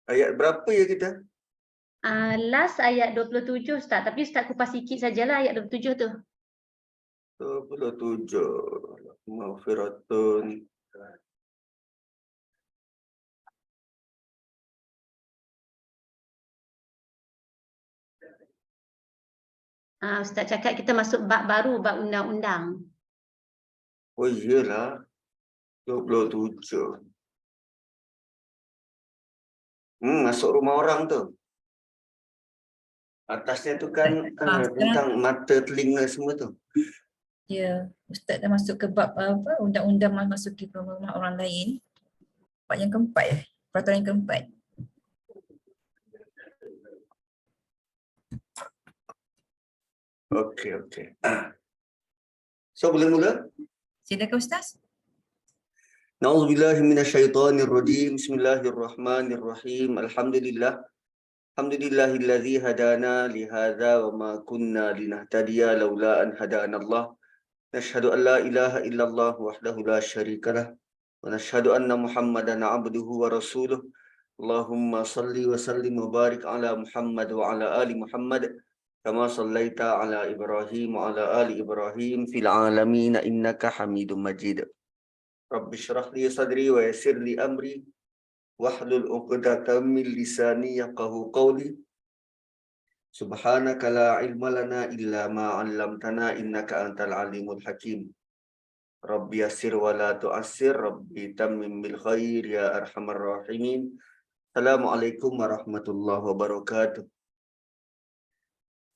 Ayat berapa ya kita? Last ayat 27 Ustaz, tapi Ustaz kupas sikit sajalah ayat 27 tu. 27. Maghfiratun. Ustaz cakap kita masuk bab baru, bab undang-undang. Oh iyalah. 27. Masuk rumah orang tu. Atasnya tu kan tentang mata, telinga semua tu. Ya, Ustaz dah masuk ke bab apa? Undang-undang memasuki rumah orang lain. Bab yang keempat ya? Peraturan yang keempat. Okey. So boleh mula? Silakan Ustaz. Na'udzubillahi minasyaitonirrajim. Bismillahirrahmanirrahim. Alhamdulillah. Alhamdulillahilladzi hadana li hadza wa ma kunna linahtadiya laula an hadanallah. Nashhadu an la ilaha illallah wahdahu la syarikalah wa nashhadu anna Muhammadan 'abduhu wa rasuluh. Allahumma salli wa sallim wa barik ala Muhammad wa ala ali Muhammad kama sallaita ala Ibrahim wa ala ali Ibrahim fil alamin innaka Hamidum Majid. Rabbi shrah li sadri wa yassir li amri wahlul 'uqdatam min lisani yafqahu qawli. Subhanaka la ilma lana illa ma 'allamtana innaka antal alimul hakim. Rabbi yassir wa la tu'assir, Rabbi tammim bil khair ya arhamar rahimin. Assalamualaikum warahmatullahi wabarakatuh.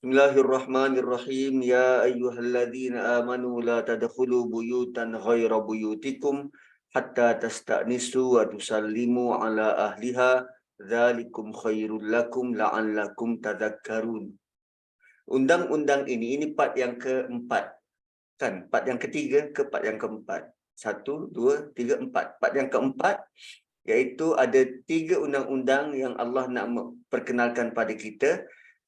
Bismillahirrahmanirrahim. Ya ayyuhalladzina amanu la tadkhulu buyutan ghaira buyutikum hatta tasta'nisu wa tusallimu ala ahliha. Dzalikum khairul lakum la'allakum tadhakkarun. Undang-undang ini part yang keempat. Kan? Part yang ketiga ke part yang keempat. 1, 2, 3, 4. Part yang keempat iaitu ada 3 undang-undang yang Allah nak perkenalkan pada kita.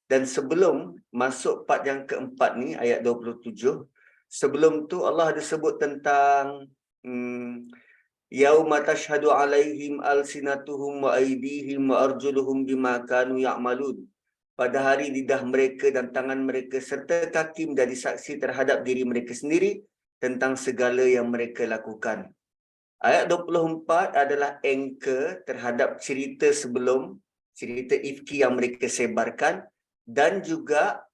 Dan sebelum masuk part yang keempat ni, ayat 27, sebelum tu Allah ada sebut tentang yauma tashhadu alaihim alsinatuhum wa aydihim wa arjuluhum bima kanu ya'malun. Pada hari lidah mereka dan tangan mereka serta kaki menjadi saksi terhadap diri mereka sendiri tentang segala yang mereka lakukan. Ayat 24 adalah anchor terhadap cerita sebelum, cerita ifki yang mereka sebarkan, dan juga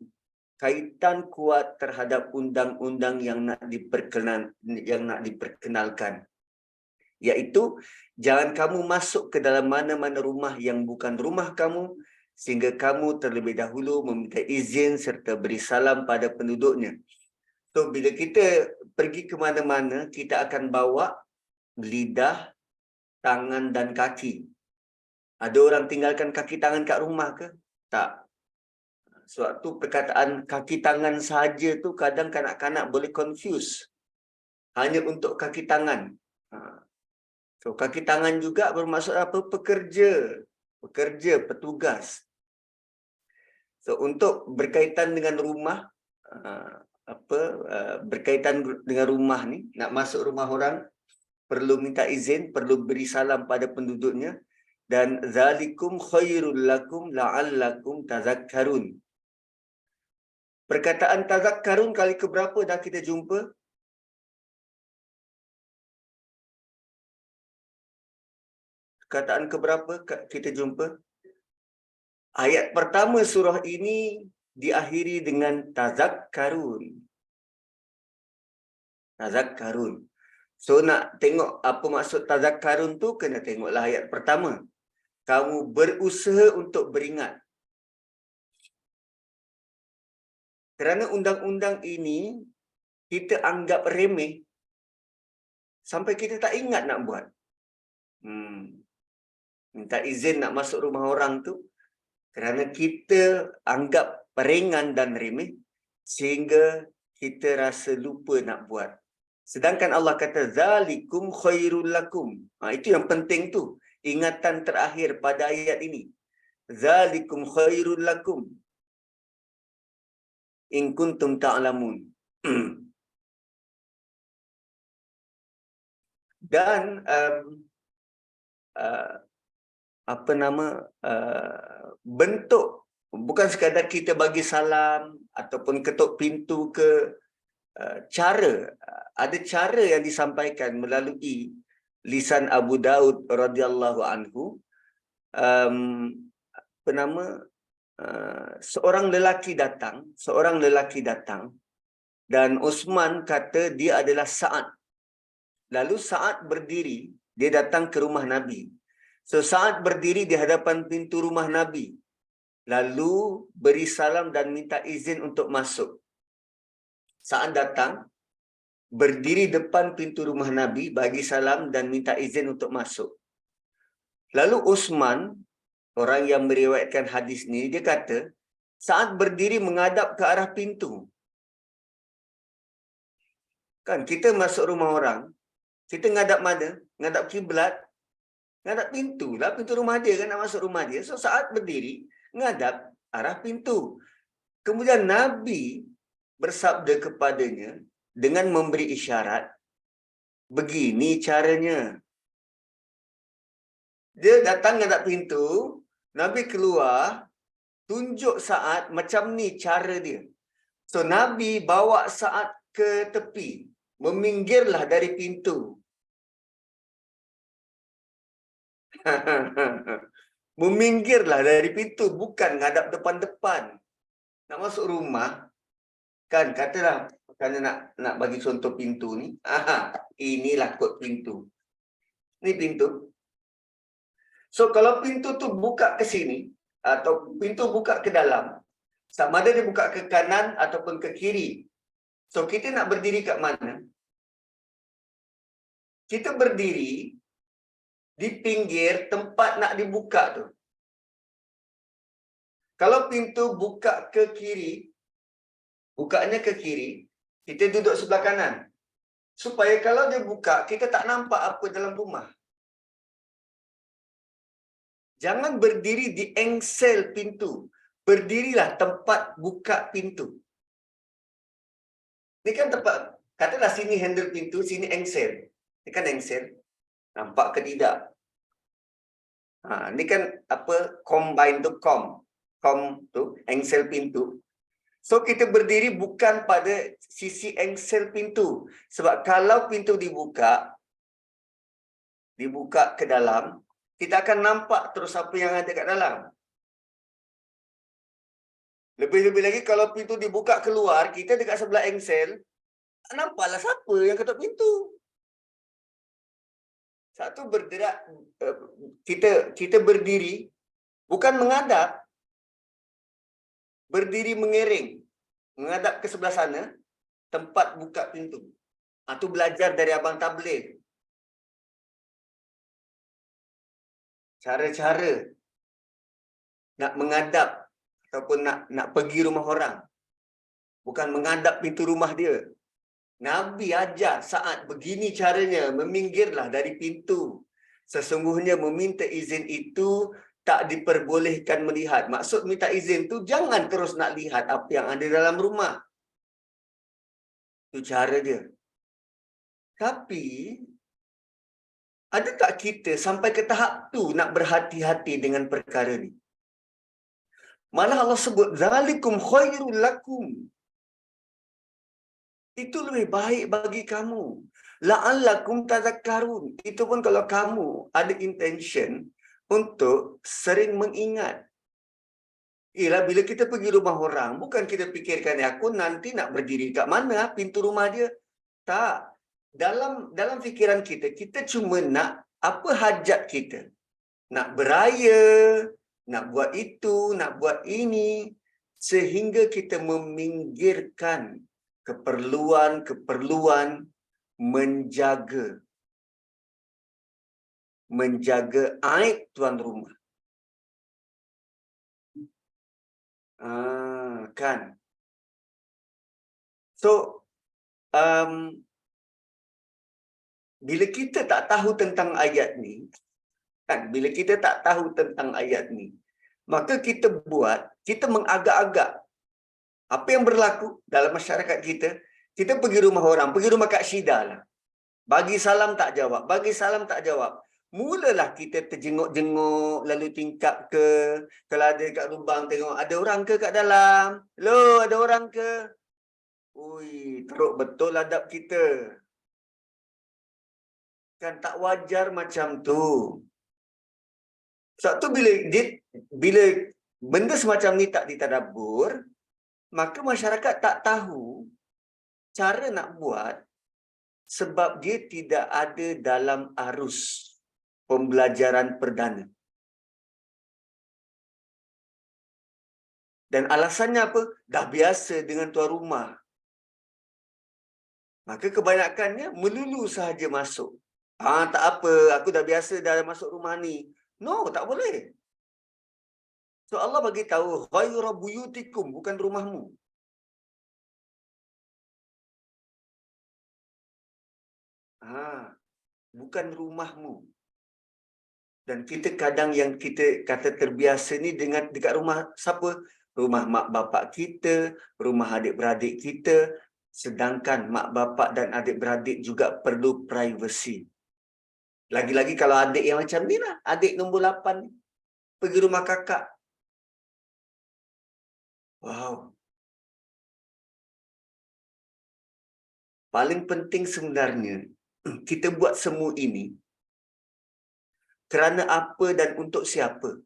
kaitan kuat terhadap undang-undang yang nak diperkenalkan, iaitu jangan kamu masuk ke dalam mana-mana rumah yang bukan rumah kamu sehingga kamu terlebih dahulu meminta izin serta beri salam pada penduduknya. So bila kita pergi ke mana-mana, kita akan bawa lidah, tangan dan kaki. Ada orang tinggalkan kaki tangan kat rumah ke? Tak. Sebab tu perkataan kaki tangan saja tu kadang kanak-kanak boleh confuse. Hanya untuk kaki tangan. So kaki tangan juga bermaksud apa? Pekerja, petugas. So untuk berkaitan dengan rumah, berkaitan dengan rumah ni, nak masuk rumah orang perlu minta izin, perlu beri salam pada penduduknya, dan zalikum khairul lakum la'allakum tazakkarun. Perkataan tazakkarun kali keberapa dah kita jumpa? Perkataan keberapa kita jumpa? Ayat pertama surah ini diakhiri dengan tazakkarun. Tazakkarun. So nak tengok apa maksud tazakkarun tu, kena tengoklah ayat pertama. Kamu berusaha untuk beringat. Kerana undang-undang ini kita anggap remeh sampai kita tak ingat nak buat. Minta izin nak masuk rumah orang tu kerana kita anggap ringan dan remeh sehingga kita rasa lupa nak buat. Sedangkan Allah kata zalikum khairul lakum. Itu yang penting tu. Ingatan terakhir pada ayat ini. Zalikum khairul lakum in kuntum ta'lamun. Dan bentuk bukan sekadar kita bagi salam ataupun ketuk pintu ke, ada cara yang disampaikan melalui lisan Abu Daud radhiyallahu anhu. Seorang lelaki datang dan Uthman kata dia adalah Sa'ad. Lalu Sa'ad berdiri, dia datang ke rumah Nabi. So Sa'ad berdiri di hadapan pintu rumah Nabi, lalu beri salam dan minta izin untuk masuk. Sa'ad datang, berdiri depan pintu rumah Nabi, bagi salam dan minta izin untuk masuk. Lalu Uthman, orang yang meriwayatkan hadis ni, dia kata, Sa'ad berdiri menghadap ke arah pintu. Kan kita masuk rumah orang, kita ngadap mana? Ngadap kiblat, ngadap pintu lah, pintu rumah dia kan, nak masuk rumah dia. So Sa'ad berdiri ngadap arah pintu. Kemudian Nabi bersabda kepadanya dengan memberi isyarat, begini caranya. Dia datang ngadap pintu, Nabi keluar, tunjuk Sa'ad macam ni cara dia. So Nabi bawa Sa'ad ke tepi, meminggirlah dari pintu. Meminggirlah dari pintu, bukan ngadap depan-depan. Nak masuk rumah, kan katalah, kerana nak bagi contoh pintu ni, inilah kod pintu. Ni pintu. So kalau pintu tu buka ke sini, atau pintu buka ke dalam, sama ada dia buka ke kanan ataupun ke kiri. So kita nak berdiri kat mana? Kita berdiri di pinggir tempat nak dibuka tu. Kalau pintu buka ke kiri, bukanya ke kiri, kita duduk sebelah kanan. Supaya kalau dia buka, kita tak nampak apa dalam rumah. Jangan berdiri di engsel pintu. Berdirilah tempat buka pintu. Ini kan tempat, katalah sini handle pintu, sini engsel. Ini kan engsel. Nampak ke tidak? Ini kan apa? Combine tu com tu, engsel pintu. So kita berdiri bukan pada sisi engsel pintu. Sebab kalau pintu dibuka ke dalam, kita akan nampak terus apa yang ada kat dalam. Lebih-lebih lagi kalau pintu dibuka keluar, kita dekat sebelah engsel, tak nampaklah siapa yang ketuk pintu. Satu bergerak, kita berdiri bukan menghadap, berdiri mengiring, menghadap ke sebelah sana, tempat buka pintu. Itu belajar dari abang tabligh. Cara-cara nak menghadap ataupun nak pergi rumah orang. Bukan menghadap pintu rumah dia. Nabi ajar Sa'ad begini caranya, meminggirlah dari pintu. Sesungguhnya meminta izin itu tak diperbolehkan melihat. Maksud minta izin tu jangan terus nak lihat apa yang ada dalam rumah. Itu cara dia. Tapi ada tak kita sampai ke tahap tu nak berhati-hati dengan perkara ni? Malah Allah sebut zalikum khairul lakum. Itu lebih baik bagi kamu. La'allakum tazakkarun. Itu pun kalau kamu ada intention untuk sering mengingat. Ialah bila kita pergi rumah orang, bukan kita fikirkan aku nanti nak berdiri kat mana pintu rumah dia. Tak. Dalam fikiran kita, kita cuma nak apa hajat kita. Nak beraya, nak buat itu, nak buat ini. Sehingga kita meminggirkan keperluan menjaga aib tuan rumah. Kan. So bila kita tak tahu tentang ayat ni, kan, bila kita tak tahu tentang ayat ni, maka kita mengagak-agak. Apa yang berlaku dalam masyarakat kita, kita pergi rumah orang, pergi rumah Kak Syida lah. Bagi salam tak jawab. Bagi salam tak jawab. Mulalah kita terjenguk-jenguk, lalu tingkap ke. Kalau ada kat lubang tengok, ada orang ke kat dalam? Hello, ada orang ke? Ui, teruk betul adab kita. Kan tak wajar macam tu. Sebab tu bila benda semacam ni tak ditadabbur, maka masyarakat tak tahu cara nak buat sebab dia tidak ada dalam arus pembelajaran perdana. Dan alasannya apa? Dah biasa dengan tuan rumah. Maka kebanyakannya melulu sahaja masuk. Tak apa, aku dah biasa dah masuk rumah ni. No, tak boleh. So Allah bagi tahu ghayra buyutikum, bukan rumahmu. Bukan rumahmu. Dan kita kadang yang kita kata terbiasa ni dengan dekat rumah siapa? Rumah mak bapak kita, rumah adik-beradik kita. Sedangkan mak bapak dan adik-beradik juga perlu privacy. Lagi-lagi kalau adik yang macam ni lah. Adik nombor 8 ni. Pergi rumah kakak. Wow. Paling penting sebenarnya, kita buat semua ini kerana apa dan untuk siapa.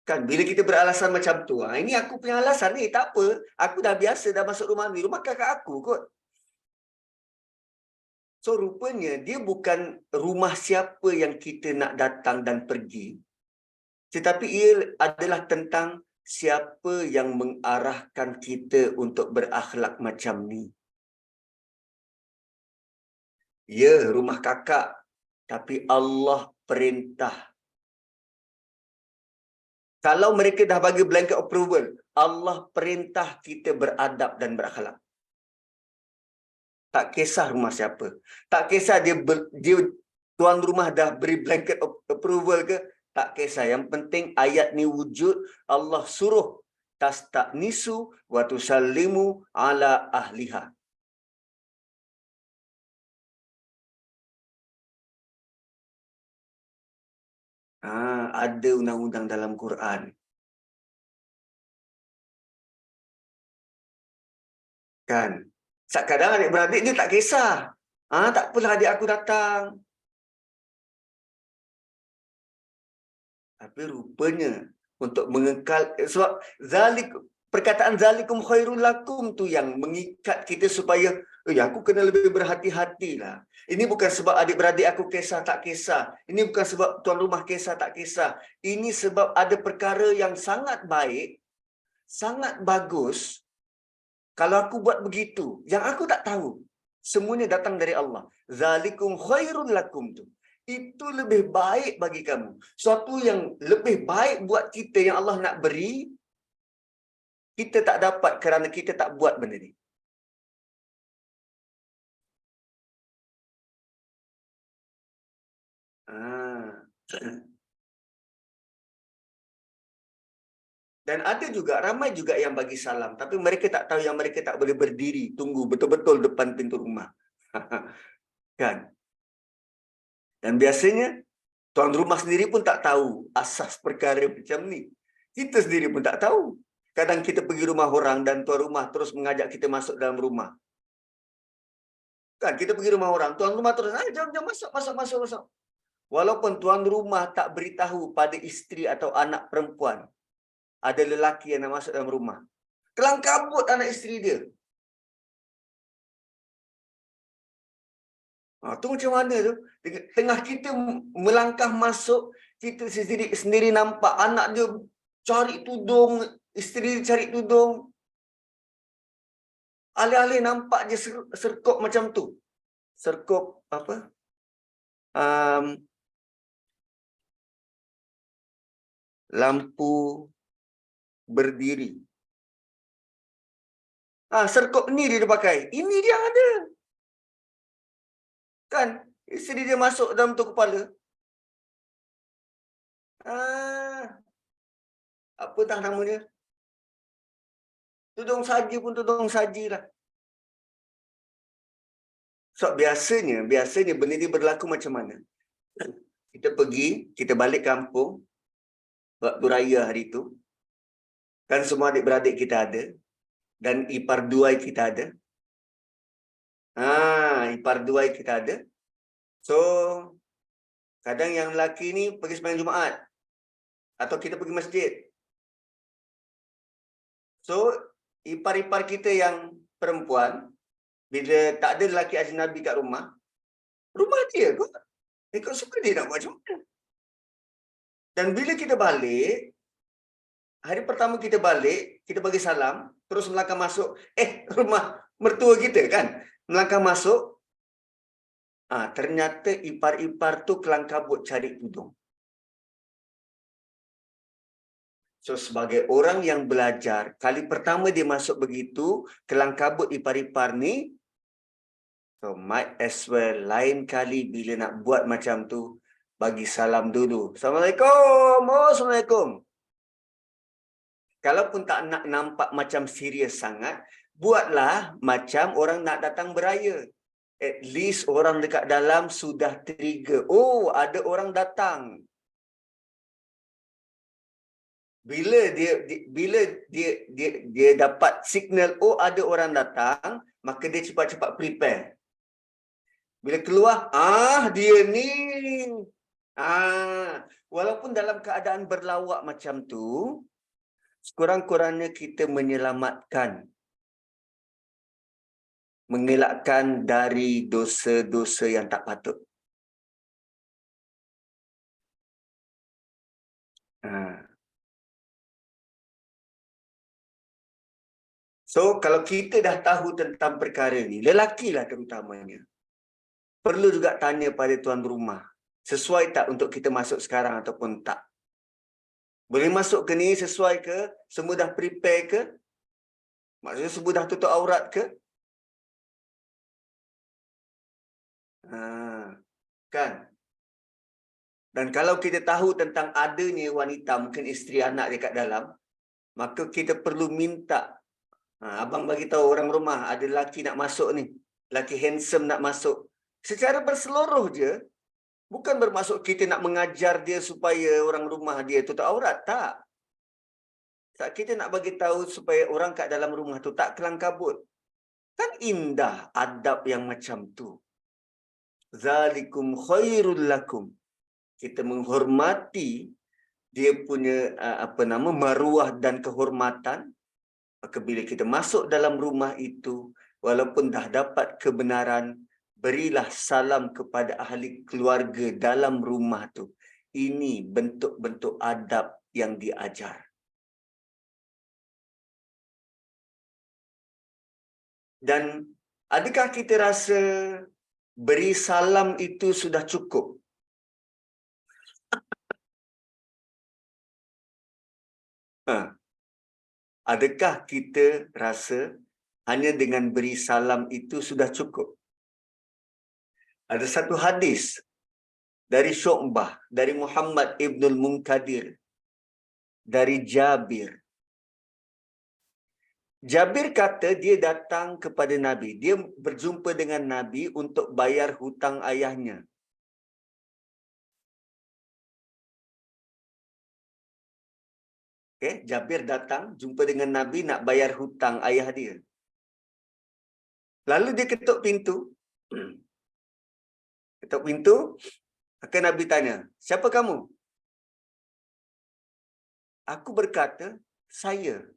Kan bila kita beralasan macam tu, ini aku punya alasan ni, tak apa. Aku dah biasa dah masuk rumah ni, rumah kakak aku kot. So rupanya dia bukan rumah siapa yang kita nak datang dan pergi. Tetapi ia adalah tentang siapa yang mengarahkan kita untuk berakhlak macam ni. Ya, rumah kakak. Tapi Allah perintah. Kalau mereka dah bagi blanket approval, Allah perintah kita beradab dan berakhlak. Tak kisah rumah siapa. Tak kisah dia tuan rumah dah beri blanket approval ke. Tak kisah. Yang penting ayat ni wujud. Allah suruh tasta'nisu wa tusallimu ala ahliha. Ada undang-undang dalam Quran. Kan? Kadang adik-beradik dia tak kisah. Tak apalah adik aku datang. Tapi rupanya untuk mengekal, sebab perkataan zalikum khairul lakum tu yang mengikat kita supaya aku kena lebih berhati-hatilah. Ini bukan sebab adik-beradik aku kisah tak kisah. Ini bukan sebab tuan rumah kisah tak kisah. Ini sebab ada perkara yang sangat baik, sangat bagus. Kalau aku buat begitu, yang aku tak tahu, semuanya datang dari Allah. Zalikum khairul lakum tu. Itu lebih baik bagi kamu. Suatu yang lebih baik buat kita yang Allah nak beri, kita tak dapat kerana kita tak buat benda ni. Dan ada juga, ramai juga yang bagi salam. Tapi mereka tak tahu yang mereka tak boleh berdiri, tunggu betul-betul depan pintu rumah. Kan? Dan biasanya, tuan rumah sendiri pun tak tahu asas perkara macam ni. Kita sendiri pun tak tahu. Kadang kita pergi rumah orang dan tuan rumah terus mengajak kita masuk dalam rumah. Kan, kita pergi rumah orang, tuan rumah terus, jom masuk. Walaupun tuan rumah tak beritahu pada isteri atau anak perempuan, ada lelaki yang nak masuk dalam rumah. Kelang kabut anak isteri dia. Tu macam mana tu? Tengah kita melangkah masuk, kita sendiri nampak anak dia cari tudung, isteri dia cari tudung. Alih-alih nampak je serkop macam tu. Serkop apa? Lampu berdiri. Serkop ni dia pakai. Ini dia ada. Kan? Isteri dia masuk dalam tu kepala. Apa tak nama dia? Tudung saji pun tudung saji lah. So biasanya benda ni berlaku macam mana? Kita pergi, kita balik kampung waktu raya hari tu. Kan semua adik-beradik kita ada dan ipar duai kita ada. Ipar duai kita ada. So kadang yang lelaki ni pergi sembahyang Jumaat atau kita pergi masjid. So ipar-ipar kita yang perempuan, bila tak ada lelaki ajnabi kat rumah dia kot. Ikut suka dia nak buat macam mana. Dan bila kita balik, hari pertama kita balik, kita bagi salam, terus melangkah masuk, rumah mertua kita kan. Melangkah masuk, ternyata ipar-ipar tu kelang kabut cari tudung. So sebagai orang yang belajar, kali pertama dia masuk begitu, kelang kabut ipar-ipar ni, so might as well lain kali bila nak buat macam tu, bagi salam dulu. Assalamualaikum. Assalamualaikum. Kalaupun tak nak nampak macam serius sangat, buatlah macam orang nak datang beraya. At least orang dekat dalam sudah trigger. Oh, ada orang datang. Bila dia dapat signal, oh ada orang datang, maka dia cepat-cepat prepare. Bila keluar, dia ni. Walaupun dalam keadaan berlawak macam tu, sekurang-kurangnya kita mengelakkan dari dosa-dosa yang tak patut. So, kalau kita dah tahu tentang perkara ni, lelakilah terutamanya, perlu juga tanya pada tuan rumah, sesuai tak untuk kita masuk sekarang ataupun tak? Boleh masuk ke ni sesuai ke? Semua dah prepare ke? Maksudnya semua dah tutup aurat ke? Kan? Dan kalau kita tahu tentang adanya wanita, mungkin isteri anak dekat dalam, maka kita perlu minta, abang bagi tahu orang rumah, ada lelaki nak masuk ni, lelaki handsome nak masuk. Secara berseluruh je, bukan bermaksud kita nak mengajar dia supaya orang rumah dia tutup aurat, tak. Kita nak bagi tahu supaya orang kat dalam rumah tu tak kelang kabut. Kan indah adab yang macam tu. Zalikum khairul lakum. Kita menghormati dia punya maruah dan kehormatan. Maka bila kita masuk dalam rumah itu, walaupun dah dapat kebenaran, berilah salam kepada ahli keluarga dalam rumah tu. Ini bentuk-bentuk adab yang diajar. Dan adakah kita rasa beri salam itu sudah cukup? Adakah kita rasa hanya dengan beri salam itu sudah cukup? Ada satu hadis dari Syu'bah, dari Muhammad Ibnul Munkadir, dari Jabir. Jabir kata dia datang kepada Nabi. Dia berjumpa dengan Nabi untuk bayar hutang ayahnya. Jabir datang jumpa dengan Nabi nak bayar hutang ayah dia. Lalu dia ketuk pintu. Ketuk pintu, maka Nabi tanya, siapa kamu? Aku berkata, saya.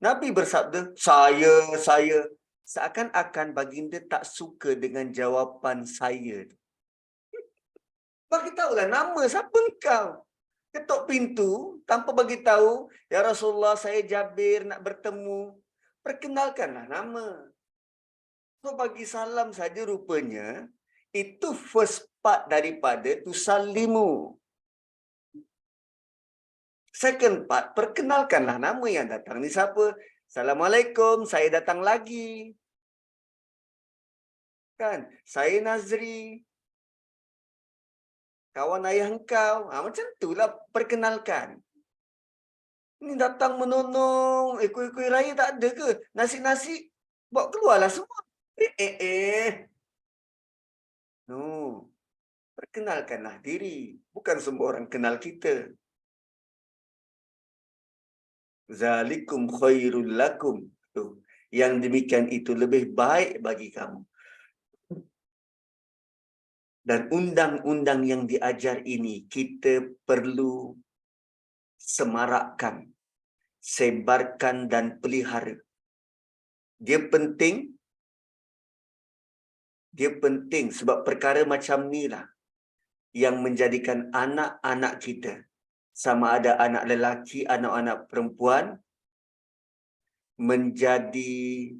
Nabi bersabda, saya. Seakan-akan baginda tak suka dengan jawapan saya. Bagi tahulah nama siapa engkau. Ketuk pintu tanpa bagi tahu, ya Rasulullah, saya Jabir nak bertemu. Perkenalkanlah nama. So bagi salam saja rupanya itu first part daripada tusallimu. Second part, perkenalkanlah nama yang datang ni siapa. Assalamualaikum, saya datang lagi. Kan? Saya Nazri. Kawan ayah engkau. Macam itulah perkenalkan. Ini datang menonong, kuih-kuih raya tak ada ke? Nasi-nasi, bawa keluarlah semua. No, perkenalkanlah diri. Bukan semua orang kenal kita. Zalikum khairul lakum. Tuh. Yang demikian itu lebih baik bagi kamu. Dan undang-undang yang diajar ini kita perlu semarakkan, sebarkan dan pelihara. Dia penting sebab perkara macam ni lah yang menjadikan anak-anak kita, sama ada anak lelaki, anak-anak perempuan, menjadi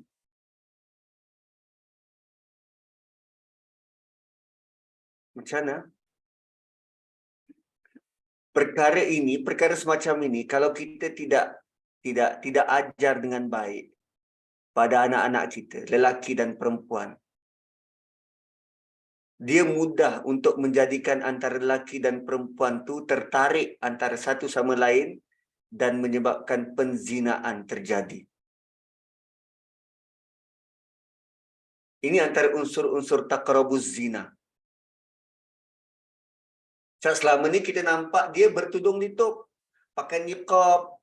macam mana? Perkara semacam ini, kalau kita tidak ajar dengan baik pada anak-anak kita, lelaki dan perempuan, dia mudah untuk menjadikan antara lelaki dan perempuan tu tertarik antara satu sama lain dan menyebabkan penzinaan terjadi. Ini antara unsur-unsur taqrabuz zina. Selama ni kita nampak dia bertudung tutup, pakai niqab.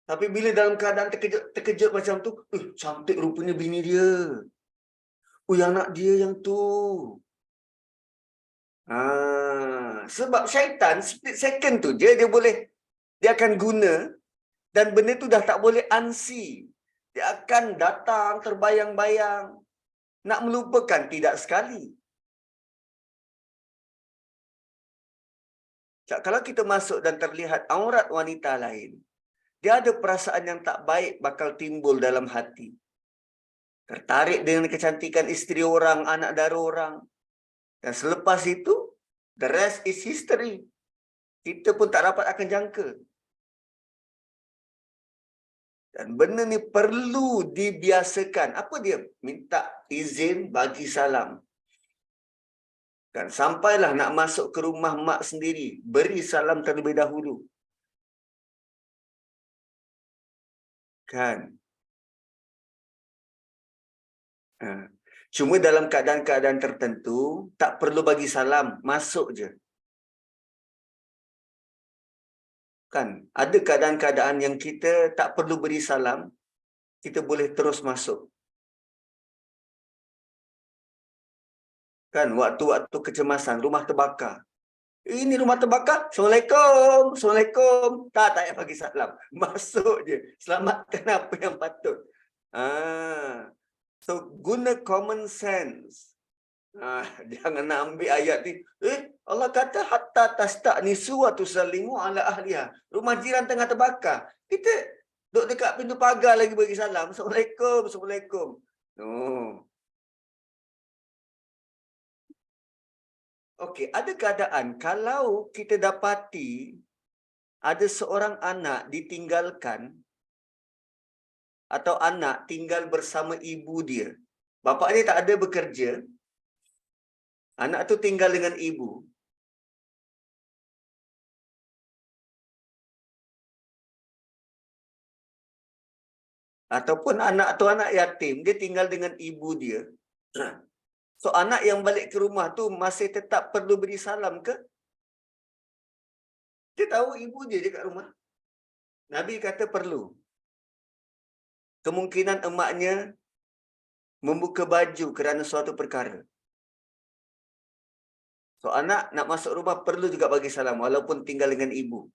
Tapi bila dalam keadaan terkejut macam tu, cantik rupanya bini dia. Anak dia yang tu. Sebab syaitan split second tu je dia akan guna, dan benda tu dah tak boleh unsee. Dia akan datang terbayang-bayang. Nak melupakan tidak sekali. Kalau kita masuk dan terlihat aurat wanita lain, dia ada perasaan yang tak baik bakal timbul dalam hati. Tertarik dengan kecantikan isteri orang, anak dara orang. Dan selepas itu, the rest is history. Kita pun tak dapat akan jangka. Dan benda ni perlu dibiasakan. Apa dia? Minta izin bagi salam. Dan sampailah nak masuk ke rumah mak sendiri, beri salam terlebih dahulu. Kan? Cuma dalam keadaan-keadaan tertentu, tak perlu bagi salam, masuk je. Kan? Ada keadaan-keadaan yang kita tak perlu beri salam, kita boleh terus masuk. Kan? Waktu-waktu kecemasan, rumah terbakar. Ini rumah terbakar, Assalamualaikum, Assalamualaikum. Tak payah bagi salam. Masuk je. Selamatkan apa yang patut. So, guna common sense. Jangan nak ambil ayat ni. Allah kata, hatta tasta'nisu wa tusallimu ala ahliha. Rumah jiran tengah terbakar. Kita duduk dekat pintu pagar lagi bagi salam. Assalamualaikum, Assalamualaikum. No. Okey, ada keadaan kalau kita dapati ada seorang anak ditinggalkan atau anak tinggal bersama ibu dia. Bapa dia tak ada bekerja. Anak tu tinggal dengan ibu. Ataupun anak tu anak yatim, dia tinggal dengan ibu dia. So, anak yang balik ke rumah tu masih tetap perlu beri salam ke? Dia tahu ibu dia dekat rumah. Nabi kata perlu. Kemungkinan emaknya membuka baju kerana suatu perkara. So, anak nak masuk rumah perlu juga bagi salam walaupun tinggal dengan ibu.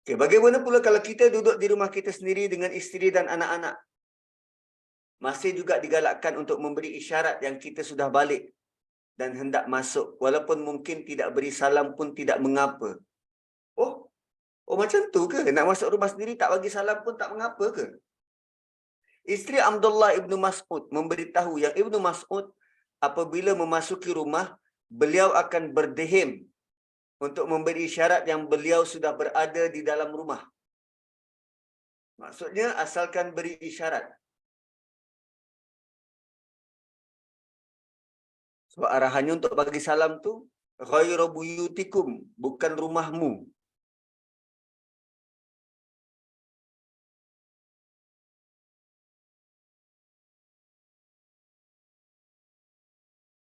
Okay, bagaimana pula kalau kita duduk di rumah kita sendiri dengan isteri dan anak-anak? Masih juga digalakkan untuk memberi isyarat yang kita sudah balik dan hendak masuk. Walaupun mungkin tidak beri salam pun tidak mengapa. Oh macam tu ke? Nak masuk rumah sendiri tak bagi salam pun tak mengapa ke? Isteri Abdullah ibnu Mas'ud memberitahu yang Ibnu Mas'ud apabila memasuki rumah, beliau akan berdehim untuk memberi isyarat yang beliau sudah berada di dalam rumah. Maksudnya asalkan beri isyarat. Sebab arahannya untuk bagi salam tu Ghayra buyutikum, bukan rumahmu.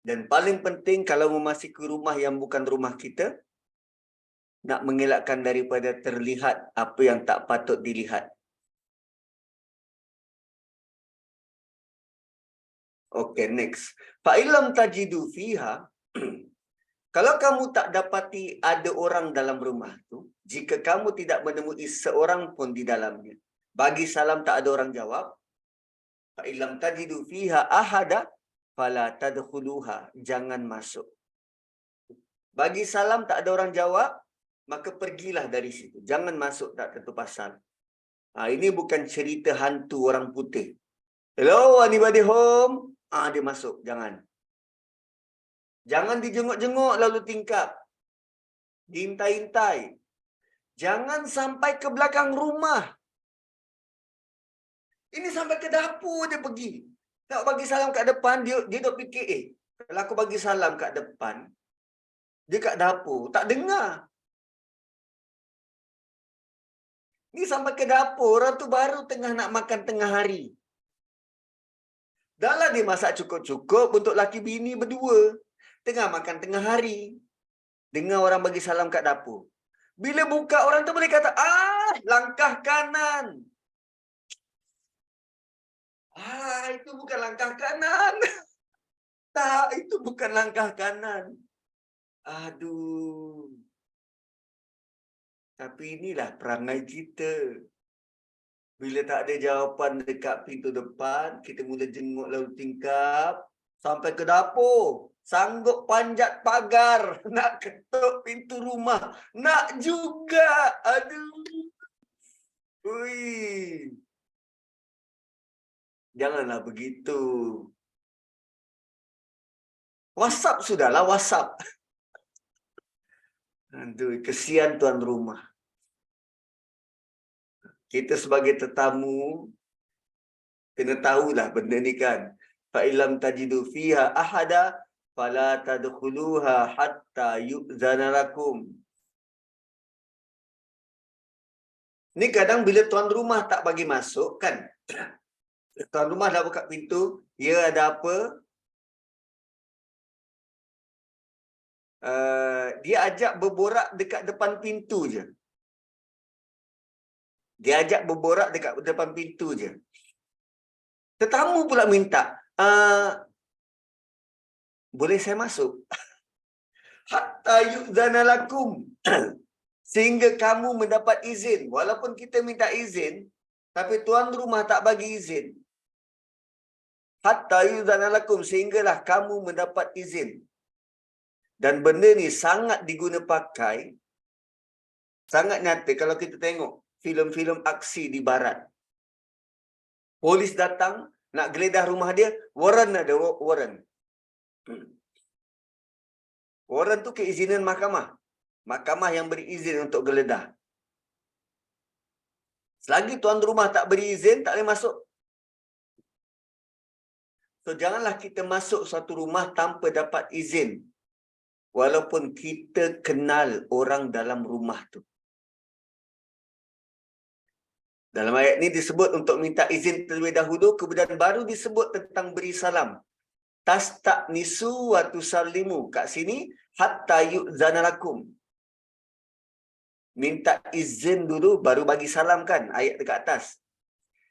Dan paling penting kalau memasuki rumah yang bukan rumah kita, nak mengelakkan daripada terlihat apa yang tak patut dilihat. Okay, next. Fa'ilam tajidu fiha, kalau kamu tak dapati ada orang dalam rumah tu, jika kamu tidak menemui seorang pun di dalamnya, bagi salam tak ada orang jawab, fa'ilam tajidu fiha ahada, fala tadkhuluha, jangan masuk. Bagi salam tak ada orang jawab, maka pergilah dari situ. Jangan masuk tak tentu pasal. Ini bukan cerita hantu orang putih. Hello, anybody home? Dia masuk. Jangan. Jangan dijenguk-jenguk lalu tingkap. Diintai-intai. Jangan sampai ke belakang rumah. Ini sampai ke dapur dia pergi. Tak bagi salam kat depan, dia duk fikir, kalau aku bagi salam kat depan, dia kat dapur, tak dengar. Ni sampai ke dapur, orang tu baru tengah nak makan tengah hari. Dah lah dia masak cukup-cukup untuk laki bini berdua. Tengah makan tengah hari. Dengar orang bagi salam kat dapur. Bila buka, orang tu boleh kata, langkah kanan. Itu bukan langkah kanan. Tak, itu bukan langkah kanan. Aduh. Tapi inilah perangai kita. Bila tak ada jawapan dekat pintu depan, kita mula jenguk lalu tingkap. Sampai ke dapur. Sanggup panjat pagar. Nak ketuk pintu rumah. Nak juga. Aduh. Ui. Janganlah begitu. WhatsApp sudahlah, WhatsApp. Aduh, kesian tuan rumah. Kita sebagai tetamu, kena tahulah benda ni kan. Fa'ilam tajidu fiha ahada, fala tadkhuluha hatta yu'zana lakum. Ni kadang bila tuan rumah tak bagi masuk kan. Tuan rumah dah buka pintu, ya ada apa? Dia ajak berborak dekat depan pintu je. Dia ajak berborak dekat depan pintu je. Tetamu pula minta, boleh saya masuk? Hatta yu'zana lakum. Sehingga kamu mendapat izin. Walaupun kita minta izin, tapi tuan rumah tak bagi izin. Hatta yu'zana lakum. Sehinggalah kamu mendapat izin. Dan benda ni sangat diguna pakai, sangat nyata kalau kita tengok filem-filem aksi di barat. Polis datang, nak geledah rumah dia, warrant ada, warrant. Warrant tu keizinan mahkamah. Mahkamah yang beri izin untuk geledah. Selagi tuan rumah tak beri izin, tak boleh masuk. So, janganlah kita masuk suatu rumah tanpa dapat izin. Walaupun kita kenal orang dalam rumah tu. Dalam ayat ni disebut untuk minta izin terlebih dahulu, kemudian baru disebut tentang beri salam. Tasta'nisu wa tusallimu. Kat sini, hatta yu'zana lakum. Minta izin dulu, baru bagi salam kan, ayat dekat atas.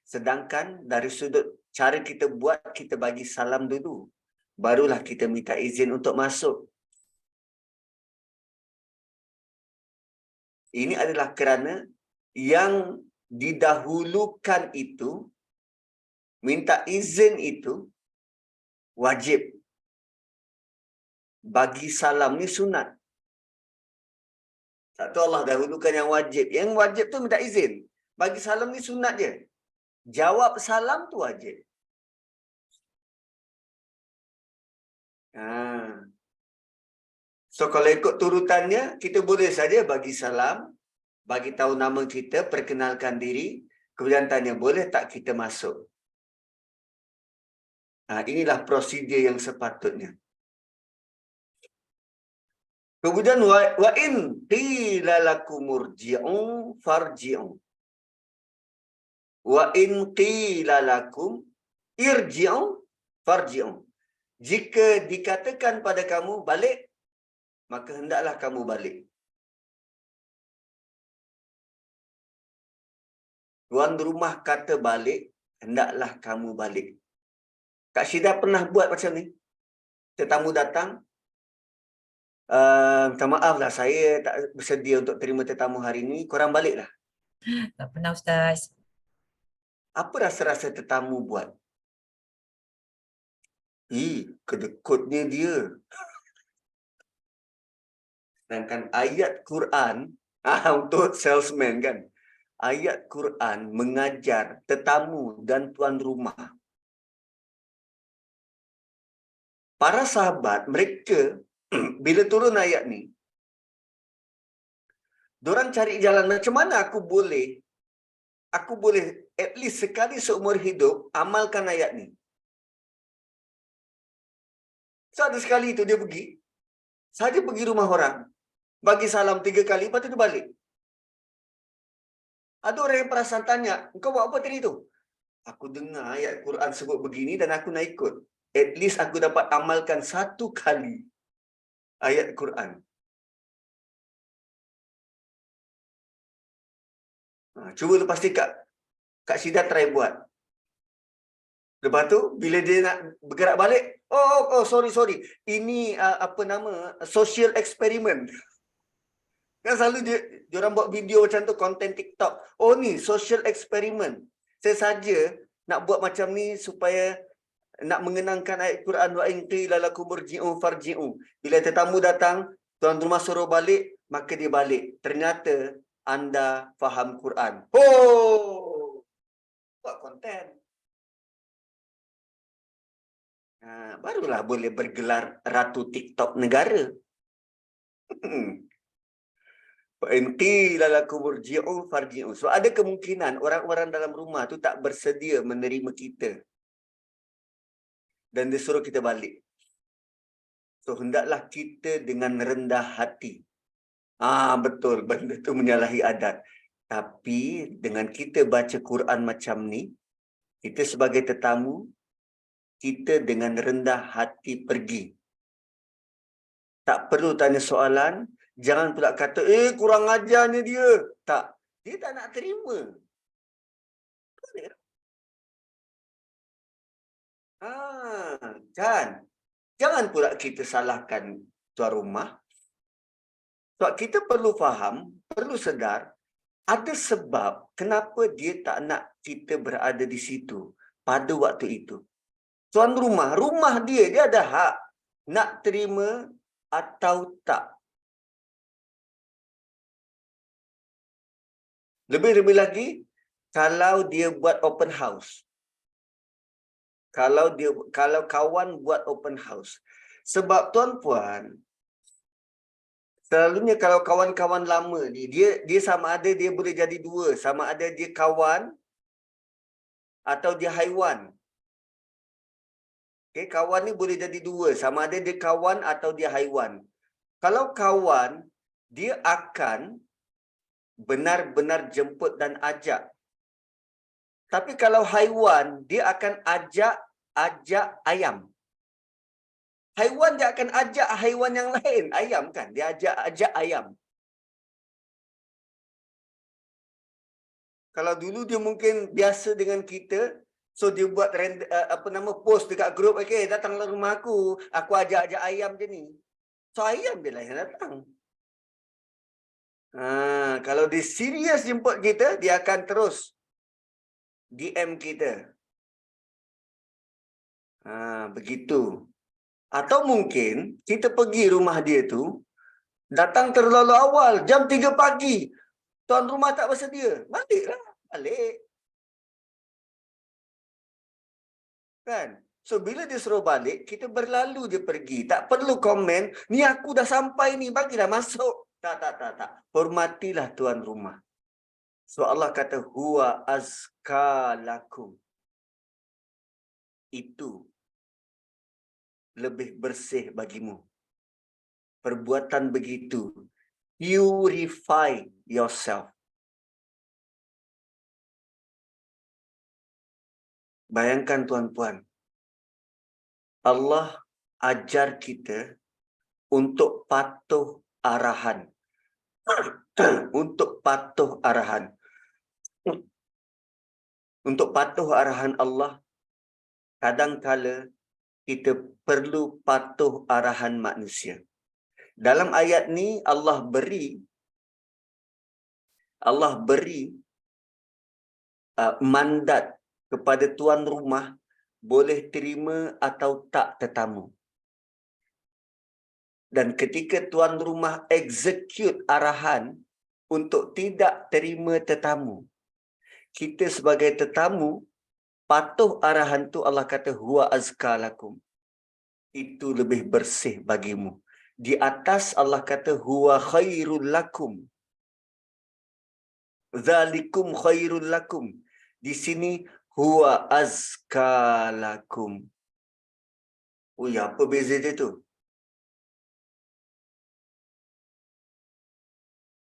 Sedangkan dari sudut cara kita buat, kita bagi salam dulu. Barulah kita minta izin untuk masuk. Ini adalah kerana yang didahulukan itu, minta izin itu, wajib. Bagi salam ni sunat. Satu Allah dahulukan yang wajib. Yang wajib tu minta izin. Bagi salam ni sunat je. Jawab salam tu wajib. So kalau ikut turutannya, kita boleh saja bagi salam, bagi tahu nama kita, perkenalkan diri, kemudian tanya, boleh tak kita masuk? Inilah prosedur yang sepatutnya. Kemudian wa in qila lakum irji'u farji'u. Wa in qila lakum irji'u farji'u. Jika dikatakan pada kamu balik, maka hendaklah kamu balik. Tuan rumah kata balik, hendaklah kamu balik. Kak Syida pernah buat macam ni? Tetamu datang, minta maaf lah, saya tak bersedia untuk terima tetamu hari ini, korang baliklah. Tak pernah Ustaz. Apa rasa-rasa tetamu buat? Kedekutnya dia. Sedangkan ayat Quran, untuk salesman kan, ayat Quran mengajar tetamu dan tuan rumah. Para sahabat, mereka bila turun ayat ni, diorang cari jalan macam mana aku boleh at least sekali seumur hidup amalkan ayat ni. So ada sekali itu dia pergi, saja pergi rumah orang, bagi salam 3 kali, lepas tu dia balik. Ada orang yang perasan tanya, kau buat apa tadi tu? Aku dengar ayat Quran sebut begini dan aku nak ikut. At least aku dapat amalkan 1 kali ayat Quran. Cuba lepas ni Kak Syida try buat. Lepas tu, bila dia nak bergerak balik, sorry. Ini apa nama, social experiment. Kan selalu dia orang buat video macam tu, konten TikTok. Oh ni, social experiment. Saya saja nak buat macam ni supaya nak mengenangkan ayat Quran, wa in qila lakum irji'u farji'u. Bila tetamu datang, tuan rumah suruh balik, maka dia balik. Ternyata anda faham Quran. Buat konten. Barulah boleh bergelar Ratu TikTok negara. Wa in qila lakum irji'u farji'u. So ada kemungkinan orang-orang dalam rumah tu tak bersedia menerima kita. Dan dia suruh kita balik. So hendaklah kita dengan rendah hati. Betul, benda tu menyalahi adat. Tapi dengan kita baca Quran macam ni, kita sebagai tetamu, kita dengan rendah hati pergi. Tak perlu tanya soalan, jangan pula kata, kurang ajarnya dia. Tak, dia tak nak terima. Jangan pula kita salahkan tuan rumah. Sebab kita perlu faham, perlu sedar, ada sebab kenapa dia tak nak kita berada di situ pada waktu itu. Tuan rumah dia ada hak nak terima atau tak. Lebih-lebih lagi, kalau dia buat open house. Kalau kawan buat open house. Sebab tuan-puan, selalunya kalau kawan-kawan lama ni, dia sama ada dia boleh jadi dua. Sama ada dia kawan atau dia haiwan. Okay, kawan ni boleh jadi dua. Sama ada dia kawan atau dia haiwan. Kalau kawan, dia akan benar-benar jemput dan ajak. Tapi kalau haiwan, dia akan ajak ayam. Haiwan dia akan ajak haiwan yang lain. Ayam kan, dia ajak ayam. Kalau dulu dia mungkin biasa dengan kita, so dia buat post dekat grup, okay, datanglah rumah aku ajak ayam je ni. So ayam dia lah yang datang. Kalau dia serius jemput kita, dia akan terus DM kita. Begitu. Atau mungkin kita pergi rumah dia tu, datang terlalu awal, jam 3 pagi. Tuan rumah tak bersedia. Baliklah. Balik. Kan? So, bila dia suruh balik, kita berlalu je pergi. Tak perlu komen, ni aku dah sampai ni, bagilah masuk. Tak. Hormatilah tuan rumah. So, Allah kata, huwa azka lakum. Itu lebih bersih bagimu. perbuatan begitu, purify yourself. Bayangkan tuan-tuan, Allah ajar kita untuk patuh arahan. Untuk patuh arahan. Untuk patuh arahan Allah, kadangkala kita perlu patuh arahan manusia. Dalam ayat ni Allah beri mandat kepada tuan rumah boleh terima atau tak tetamu. Dan ketika tuan rumah execute arahan untuk tidak terima tetamu, kita sebagai tetamu patuh arahan tu, Allah kata huwa azka lakum. Itu lebih bersih bagimu. Di atas Allah kata huwa khairul lakum. Zalikum khairul lakum. Di sini huwa azka lakum. Oh ya, apa beza dia tu?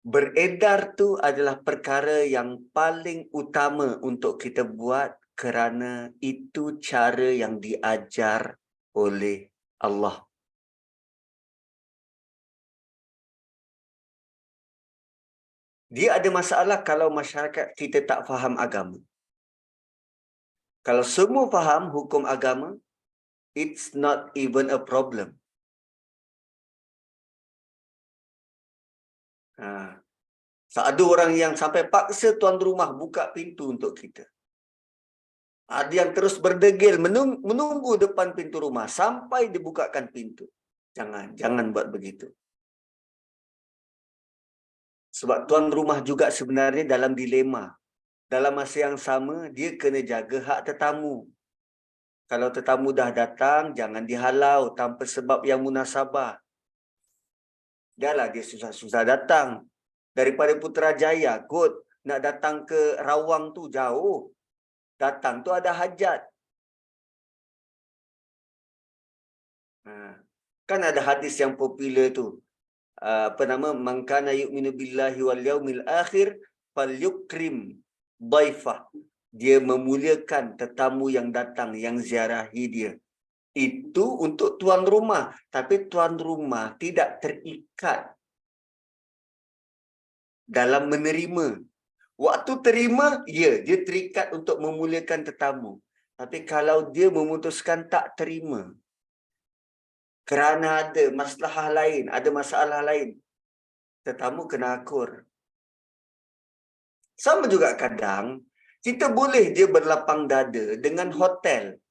Beredar tu adalah perkara yang paling utama untuk kita buat kerana itu cara yang diajar oleh Allah. Dia ada masalah kalau masyarakat kita tak faham agama. Kalau semua faham hukum agama, it's not even a problem. Ada orang yang sampai paksa tuan rumah buka pintu untuk kita. Ada yang terus berdegil menunggu depan pintu rumah sampai dibukakan pintu. Jangan buat begitu. Sebab tuan rumah juga sebenarnya dalam dilema. Dalam masa yang sama, dia kena jaga hak tetamu. Kalau tetamu dah datang, jangan dihalau tanpa sebab yang munasabah. Dahlah dia susah-susah datang. Daripada Putrajaya kot, nak datang ke Rawang tu jauh. Datang tu ada hajat. Kan ada hadis yang popular tu. Man kana yu'minu billahi wal yaumil akhir falyukrim dhaifah. Dia memuliakan tetamu yang datang, yang ziarahi dia. Itu untuk tuan rumah. Tapi tuan rumah tidak terikat dalam menerima. Waktu terima, dia terikat untuk memuliakan tetamu. Tapi kalau dia memutuskan tak terima, kerana ada masalah lain, ada masalah lain, tetamu kena akur. Sama juga kadang, kita boleh je berlapang dada dengan hotel.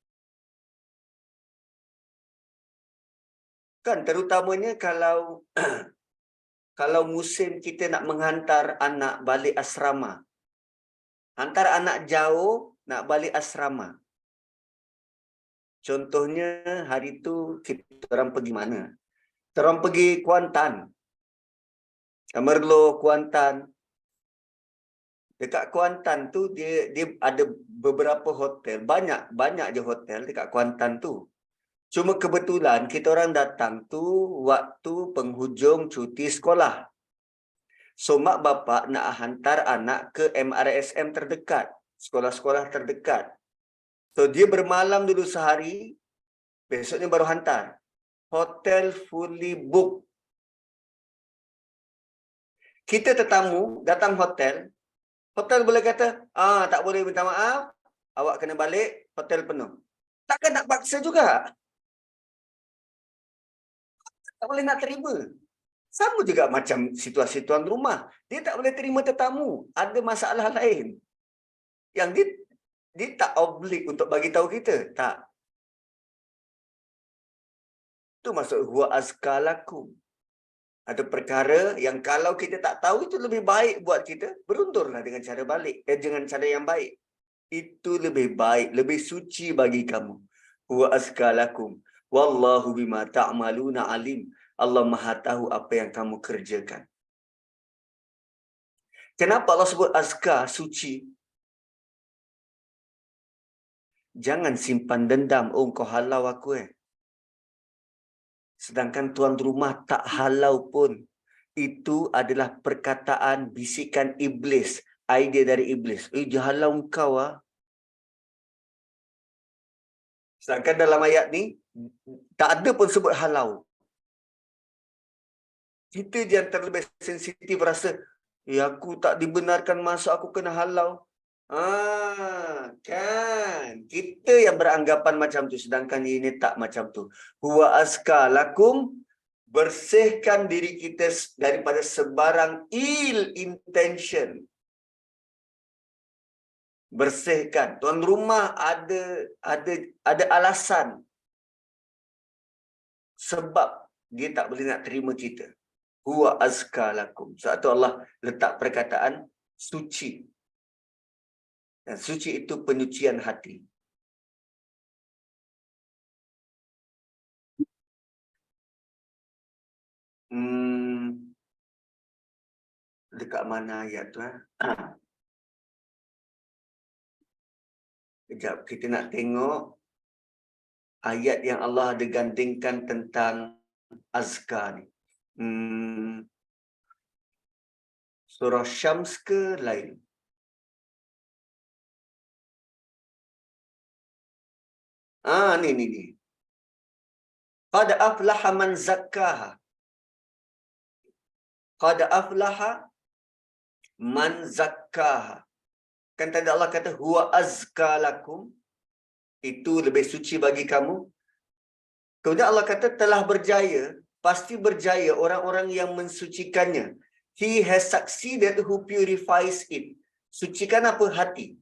Kan terutamanya kalau kalau musim kita nak menghantar anak balik asrama. Hantar anak jauh, nak balik asrama. Contohnya hari tu kita orang pergi mana? Kita orang pergi Kuantan. Merlo, Kuantan. Dekat Kuantan tu dia ada beberapa hotel. Banyak je hotel dekat Kuantan tu. Cuma kebetulan kita orang datang tu waktu penghujung cuti sekolah. So mak bapak nak hantar anak ke MRSM terdekat, sekolah-sekolah terdekat. So dia bermalam dulu sehari, besoknya baru hantar. Hotel fully book. Kita tetamu datang hotel, hotel boleh kata, tak boleh, minta maaf, awak kena balik, hotel penuh. Takkan nak paksa juga. Tak boleh nak terima. Sama juga macam situasi tuan rumah. Dia tak boleh terima tetamu. Ada masalah lain. Yang dia tak oblig untuk bagi tahu kita. Tak. Itu maksud huwa azka lakum. Ada perkara yang kalau kita tak tahu itu lebih baik buat kita, berundurlah dengan cara balik. Dengan cara yang baik. Itu lebih baik, lebih suci bagi kamu. Huwa azka lakum. Wallahu bima ta'maluna alim. Allah Maha tahu apa yang kamu kerjakan. Kenapa Allah sebut azka, suci? Jangan simpan dendam. Oh, kau halau aku. Sedangkan tuan rumah tak halau pun. Itu adalah perkataan bisikan iblis, idea dari iblis. Dia halau engkau ah. Sedangkan dalam ayat ni tak ada pun sebut halau. Kita je yang terlebih sensitif rasa, aku tak dibenarkan masuk, aku kena halau. Kan. Kita yang beranggapan macam tu, sedangkan ini tak macam tu. Huwa azka lakum, bersihkan diri kita daripada sebarang ill intention. Bersihkan. Tuan rumah ada alasan sebab dia tak boleh nak terima kita. Huwa azka lakum. Sebab tu Allah letak perkataan suci. Dan suci itu penyucian hati. Dekat mana ayat tu? Kejap, kita nak tengok ayat yang Allah ada gandingkan tentang azka ni. Surah Syams ke lain? Ni. Qad aflaha man zakkaha. Qad aflaha man zakkaha. Kan tadi Allah kata huwa azka lakum, itu lebih suci bagi kamu. Kemudian Allah kata telah berjaya, pasti berjaya orang-orang yang mensucikannya. He has succeeded who purifies it. Sucikan apa? Hati.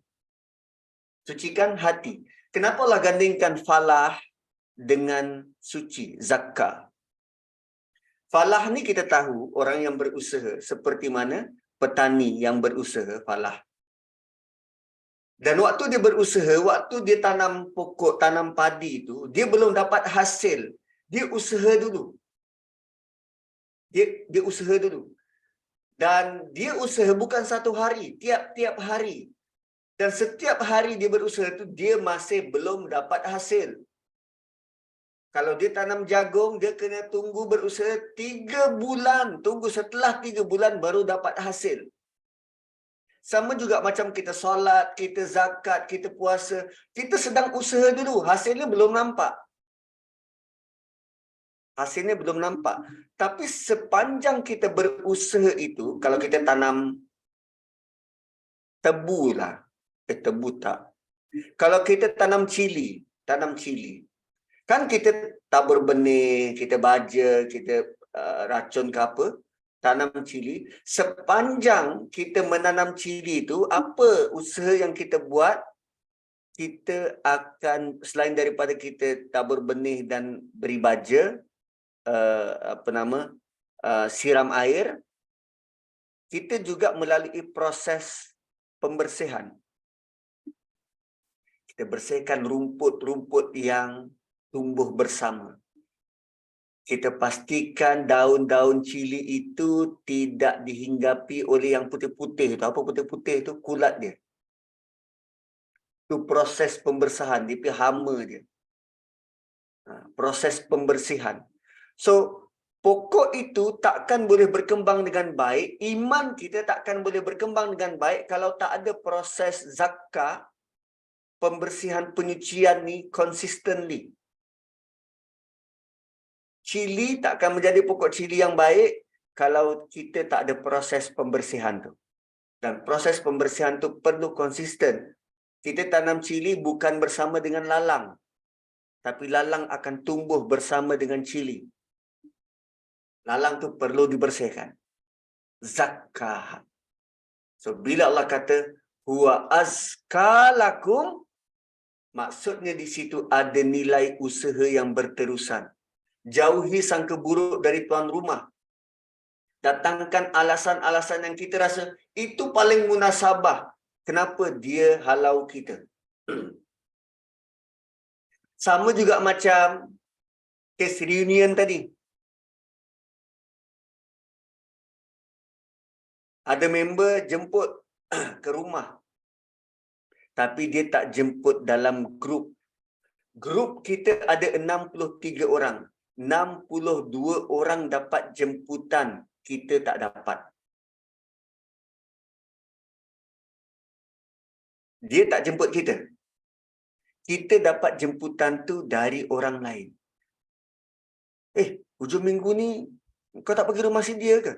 Sucikan hati. Kenapa Allah gandingkan falah dengan suci, zakah? Falah ni kita tahu orang yang berusaha, seperti mana petani yang berusaha falah. Dan waktu dia berusaha, waktu dia tanam pokok, tanam padi itu, dia belum dapat hasil. Dia usaha dulu. Dia usaha dulu. Dan dia usaha bukan satu hari, tiap-tiap hari. Dan setiap hari dia berusaha itu, dia masih belum dapat hasil. Kalau dia tanam jagung, dia kena tunggu berusaha 3 bulan. Tunggu setelah 3 bulan baru dapat hasil. Sama juga macam kita solat, kita zakat, kita puasa. Kita sedang usaha dulu, hasilnya belum nampak. Hasilnya belum nampak. Tapi sepanjang kita berusaha itu, kalau kita tanam tebu lah. Tebu tak. Kalau kita tanam cili. Kan kita tabur benih, kita baja, kita racun ke apa. Tanam cili. Sepanjang kita menanam cili itu, apa usaha yang kita buat, kita akan, selain daripada kita tabur benih dan beri baja, siram air, kita juga melalui proses pembersihan. Kita bersihkan rumput-rumput yang tumbuh bersama. Kita pastikan daun-daun cili itu tidak dihinggapi oleh yang putih-putih itu. Apa putih-putih itu? Kulat dia. Itu proses pembersihan. Dia hama dia. Proses pembersihan. So, pokok itu takkan boleh berkembang dengan baik. Iman kita takkan boleh berkembang dengan baik kalau tak ada proses zakah, pembersihan, penyucian ni consistently. Cili takkan menjadi pokok cili yang baik kalau kita tak ada proses pembersihan tu. Dan proses pembersihan tu perlu konsisten. Kita tanam cili bukan bersama dengan lalang. Tapi lalang akan tumbuh bersama dengan cili. Lalang tu perlu dibersihkan. Zakah. So, bila Allah kata, huwa azka lakum, maksudnya di situ ada nilai usaha yang berterusan. Jauhi sangka buruk dari tuan rumah. Datangkan alasan-alasan yang kita rasa itu paling munasabah. Kenapa dia halau kita? Sama juga macam kes reunion tadi. Ada member jemput ke rumah. Tapi dia tak jemput dalam grup. Grup kita ada 63 orang. 62 orang dapat jemputan, kita tak dapat. Dia tak jemput kita. Kita dapat jemputan tu dari orang lain. Hujung minggu ni kau tak pergi rumah si dia ke?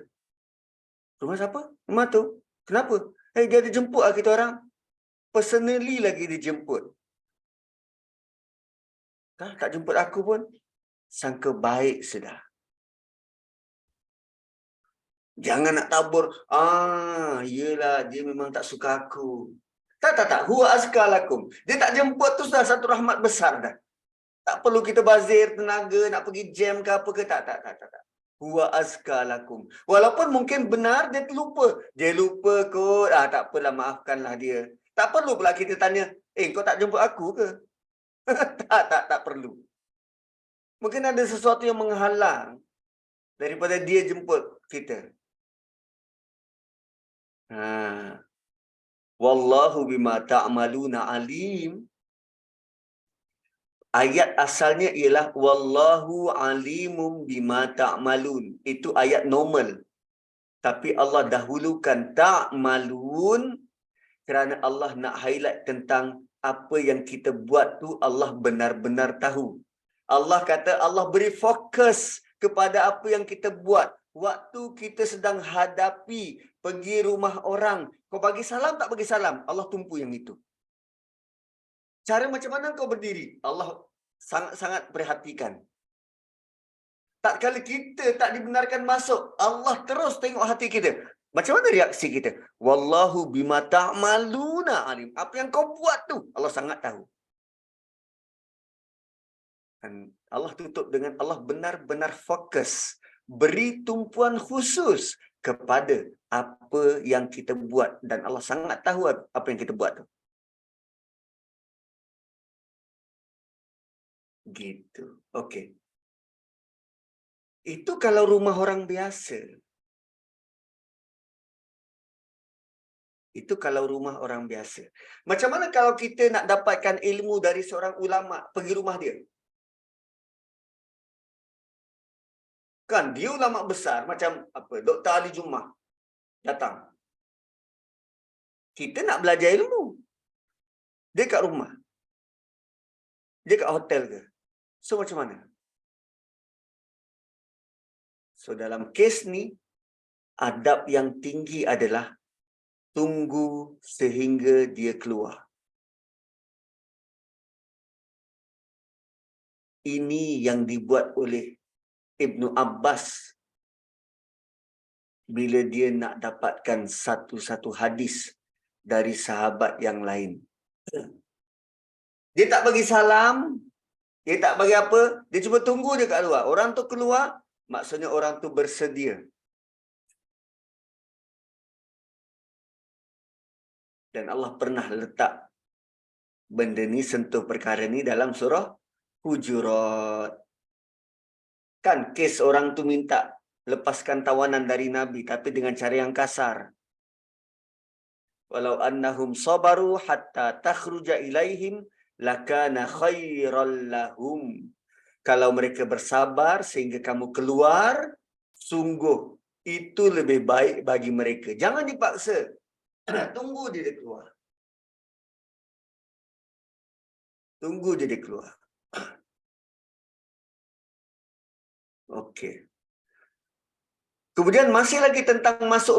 Rumah siapa? Rumah tu. Kenapa? Dia ada jemput lah kita orang. Personally lagi dia jemput. Tak jemput aku pun. Sangka baik sudah. Jangan nak tabur. Yelah, dia memang tak suka aku. Tak. Huwa azka lakum. Dia tak jemput tu sudah satu rahmat besar dah. Tak perlu kita bazir tenaga nak pergi jam ke apa ke. Tak. Huwa azka lakum. Walaupun mungkin benar dia terlupa. Dia lupa kot. Tak apalah, maafkanlah dia. Tak perlu pula kita tanya, kau tak jemput aku ke? Tak perlu. Mungkin ada sesuatu yang menghalang daripada dia jemput kita. Wallahu bima ta'maluna alim. Ayat asalnya ialah wallahu alimum bima ta'malun. Itu ayat normal. Tapi Allah dahulukan ta'malun kerana Allah nak highlight tentang apa yang kita buat tu Allah benar-benar tahu. Allah kata Allah beri fokus kepada apa yang kita buat. Waktu kita sedang hadapi pergi rumah orang, kau bagi salam tak bagi salam, Allah tumpu yang itu. Cara macam mana kau berdiri, Allah sangat-sangat perhatikan. Tak kala kita tak dibenarkan masuk, Allah terus tengok hati kita. Macam mana reaksi kita? Wallahu bima ta'maluna alim. Apa yang kau buat tu, Allah sangat tahu. Dan Allah tutup dengan Allah benar-benar fokus. Beri tumpuan khusus kepada apa yang kita buat. Dan Allah sangat tahu apa yang kita buat tu. Gitu. Okey. Itu kalau rumah orang biasa. Itu kalau rumah orang biasa. Macam mana kalau kita nak dapatkan ilmu dari seorang ulama, pergi rumah dia? Kan dia ulama besar macam apa? Dr. Ali Jummah datang. Kita nak belajar ilmu. Dia kat rumah. Dia kat hotel ke? So macam mana? So dalam kes ni, adab yang tinggi adalah tunggu sehingga dia keluar. Ini yang dibuat oleh Ibnu Abbas bila dia nak dapatkan satu-satu hadis dari sahabat yang lain. Dia tak bagi salam, dia tak bagi apa, dia cuma tunggu dia kat luar. Orang tu keluar, maksudnya orang tu bersedia. Dan Allah pernah letak benda ni, sentuh perkara ni dalam surah Hujurat. Kan kes orang tu minta lepaskan tawanan dari Nabi tapi dengan cara yang kasar. Walau annahum sabaru hatta takhruja ilaihim lakana khairal lahum. Kalau mereka bersabar sehingga kamu keluar, sungguh itu lebih baik bagi mereka. Jangan dipaksa. Tunggu dia keluar. Tunggu dia keluar. Okey. Kemudian masih lagi tentang masuk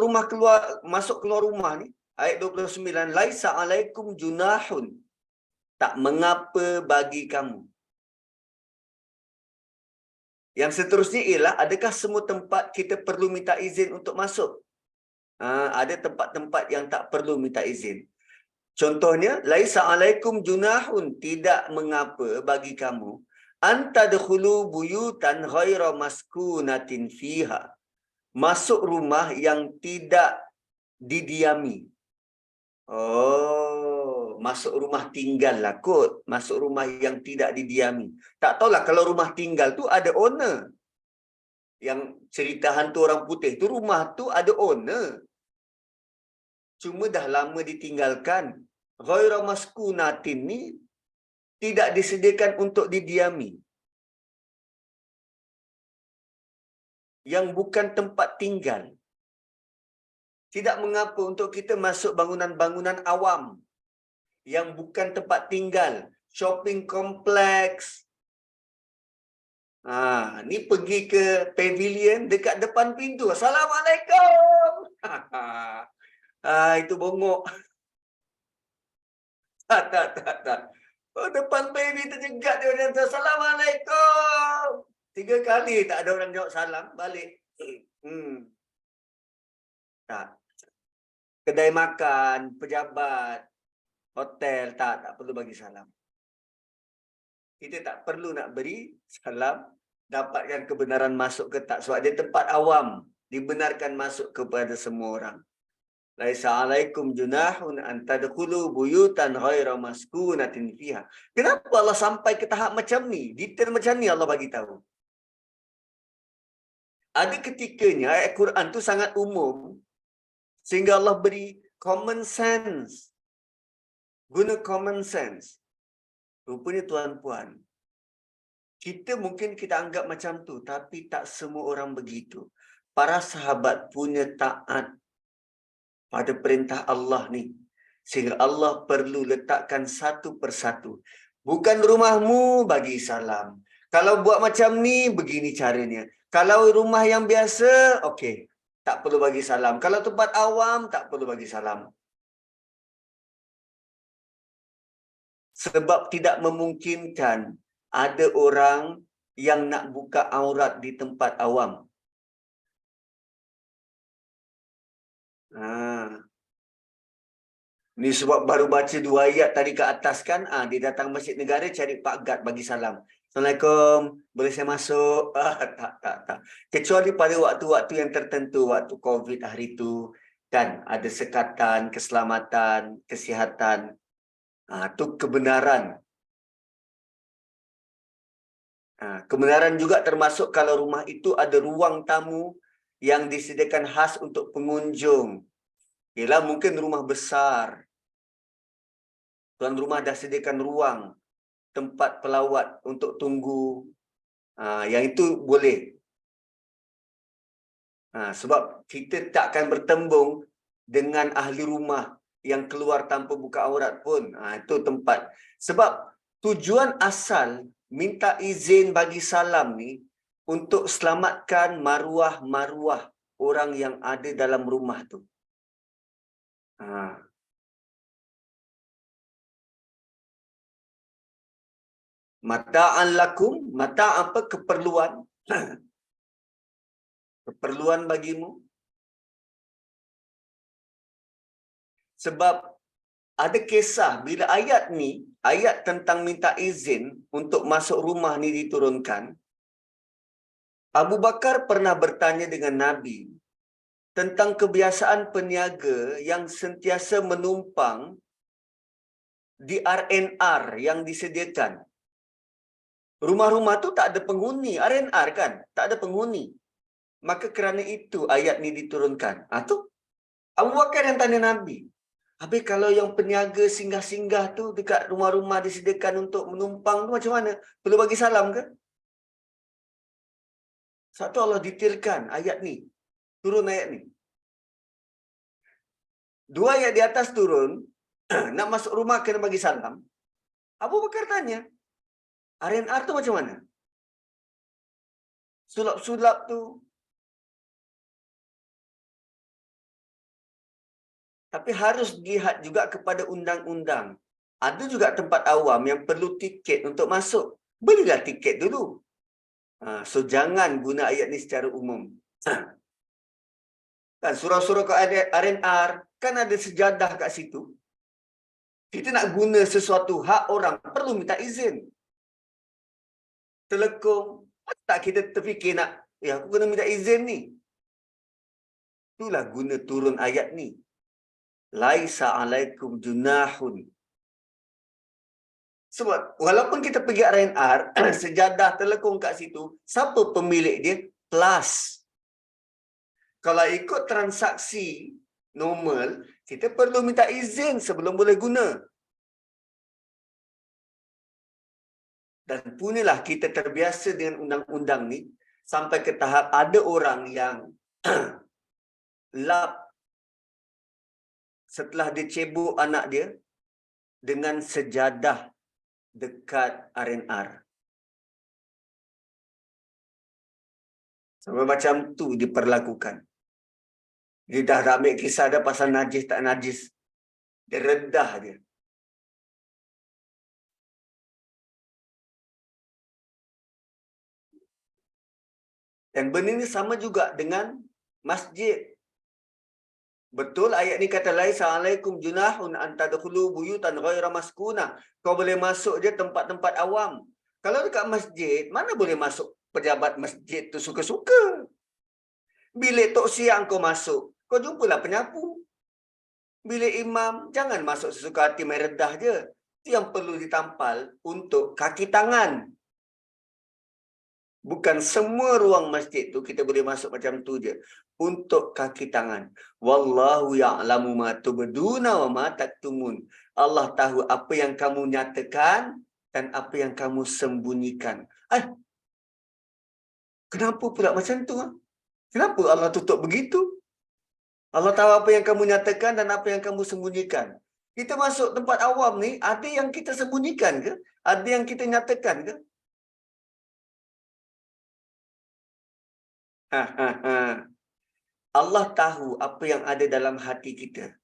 keluar rumah ni. Ayat 29, laisa alaikum junahun. Tak mengapa bagi kamu. Yang seterusnya ialah, adakah semua tempat kita perlu minta izin untuk masuk? Ada tempat-tempat yang tak perlu minta izin. Contohnya, laisa alaikum junahun, tidak mengapa bagi kamu antadkhulu buyutan ghaira maskunatin fiha. Masuk rumah yang tidak didiami. Masuk rumah tinggal lah kot. Masuk rumah yang tidak didiami. Tak tahulah kalau rumah tinggal tu ada owner. Yang cerita hantu orang putih tu, rumah tu ada owner. Cuma dah lama ditinggalkan. Ghaira maskunatin ni tidak disediakan untuk didiami. yang bukan tempat tinggal. Tidak mengapa untuk kita masuk bangunan-bangunan awam yang bukan tempat tinggal, shopping kompleks. Ni pergi ke pavilion dekat depan pintu. Assalamualaikum. Itu bongok. Tak. Oh, depan pavilion terjegat dia orang kata, Assalamualaikum. 3 kali tak ada orang jawab salam, balik. Tak. Kedai makan, pejabat, hotel, tak perlu bagi salam. Kita tak perlu nak beri salam, dapatkan kebenaran masuk ke tak. Sebab dia tempat awam, dibenarkan masuk kepada semua orang. Laisa alaikum junahun an tadkhulu buyutan ghaira maskunatin fiha. Kenapa Allah sampai ke tahap macam ni? Detail macam ni Allah bagi tahu. Ada ketikanya ayat Quran tu sangat umum sehingga Allah beri common sense. Guna common sense. Rupanya tuan-puan, kita anggap macam tu, tapi tak semua orang begitu. Para sahabat punya taat pada perintah Allah ni, sehingga Allah perlu letakkan satu persatu. Bukan rumahmu, bagi salam. Kalau buat macam ni, begini caranya. Kalau rumah yang biasa, okey, tak perlu bagi salam. Kalau tempat awam, tak perlu bagi salam. Sebab tidak memungkinkan ada orang yang nak buka aurat di tempat awam. Ni sebab baru baca 2 ayat tadi ke atas kan, dia datang Masjid Negara cari Pak Gad bagi salam. Assalamualaikum, boleh saya masuk? Tak. Kecuali pada waktu-waktu yang tertentu, waktu COVID hari itu, kan ada sekatan, keselamatan, kesihatan. Itu kebenaran. Kebenaran juga termasuk kalau rumah itu ada ruang tamu yang disediakan khas untuk pengunjung. Ialah mungkin rumah besar. Tuan rumah dah sediakan ruang, tempat pelawat untuk tunggu. Yang itu boleh. Sebab kita tak akan bertembung dengan ahli rumah yang keluar tanpa buka aurat pun. Itu tempat. Sebab tujuan asal minta izin bagi salam ni untuk selamatkan maruah-maruah orang yang ada dalam rumah tu. Mata'an lakum, mata' apa? Keperluan. Keperluan bagimu. Sebab ada kisah bila ayat ni, ayat tentang minta izin untuk masuk rumah ni diturunkan, Abu Bakar pernah bertanya dengan Nabi tentang kebiasaan peniaga yang sentiasa menumpang di R&R yang disediakan. Rumah-rumah tu tak ada penghuni, R&R kan, tak ada penghuni. Maka kerana itu ayat ni diturunkan. Tu Abu Bakar yang tanya Nabi, habis kalau yang peniaga singgah-singgah tu dekat rumah-rumah disediakan untuk menumpang tu macam mana? Perlu bagi salam ke? Satu Allah detailkan ayat ni. Turun ayat ni. 2 ayat di atas turun, nak masuk rumah kena bagi salam. Abu Bakar tanya, R&R tu macam mana? Sulap-sulap tu. Tapi harus dilihat juga kepada undang-undang. Ada juga tempat awam yang perlu tiket untuk masuk. Belilah tiket dulu. So jangan guna ayat ni secara umum. Kan surau-surau kat R&R kan ada sejadah kat situ. Kita nak guna sesuatu hak orang perlu minta izin. Telekung, tak kita terfikir nak, aku kena minta izin ni. Itulah guna turun ayat ni. Laisa alaikum junahun. Sebab walaupun kita pergi R&R, sejadah telekung kat situ, siapa pemilik dia? Plus. Kalau ikut transaksi normal, kita perlu minta izin sebelum boleh guna. Dan punyalah kita terbiasa dengan undang-undang ni, Sampai ke tahap ada orang yang lap setelah dia cebok anak dia dengan sejadah dekat R&R. Sampai macam tu diperlakukan. Dia dah tak ambil kisah dah pasal najis tak najis. Dia redah dia. Dan benda ni sama juga dengan masjid. Betul ayat ni kata laisa alaikum junahun an tadkhulu buyutan ghaira maskunah. Kau boleh masuk je tempat-tempat awam. Kalau dekat masjid, mana boleh masuk pejabat masjid tu suka-suka. Bilik tok siang kau masuk, kau jumpalah penyapu. Bilik imam, jangan masuk sesuka hati main redah je. Itu yang perlu ditampal untuk kaki tangan. Bukan semua ruang masjid tu kita boleh masuk macam tu je. Untuk kaki tangan. Wallahu ya'lamu ma tubduna wa ma taktumun. Allah tahu apa yang kamu nyatakan dan apa yang kamu sembunyikan. Kenapa pula macam tu? Kenapa Allah tutup begitu? Allah tahu apa yang kamu nyatakan dan apa yang kamu sembunyikan. Kita masuk tempat awam ni, ada yang kita sembunyikan ke? Ada yang kita nyatakan ke? Allah tahu apa yang ada dalam hati kita.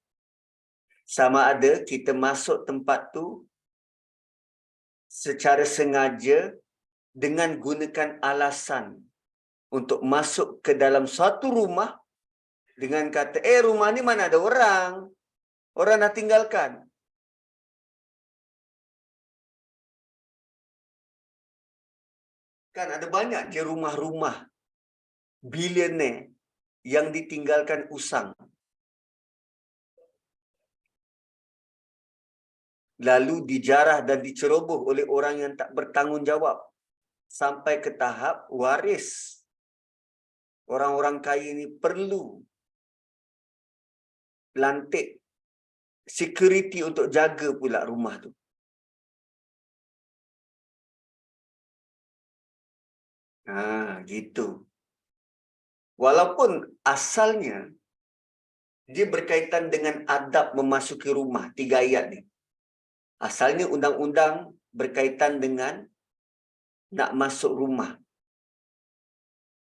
Sama ada kita masuk tempat tu secara sengaja dengan gunakan alasan untuk masuk ke dalam suatu rumah dengan kata, rumah ni mana ada orang. Orang dah tinggalkan. Kan ada banyak je rumah-rumah bilioner yang ditinggalkan usang. Lalu dijarah dan diceroboh oleh orang yang tak bertanggungjawab. Sampai ke tahap waris. Orang-orang kaya ini perlu lantik security untuk jaga pula rumah tu. Gitu. Walaupun asalnya dia berkaitan dengan adab memasuki rumah, 3 ayat ni. Asalnya undang-undang berkaitan dengan nak masuk rumah.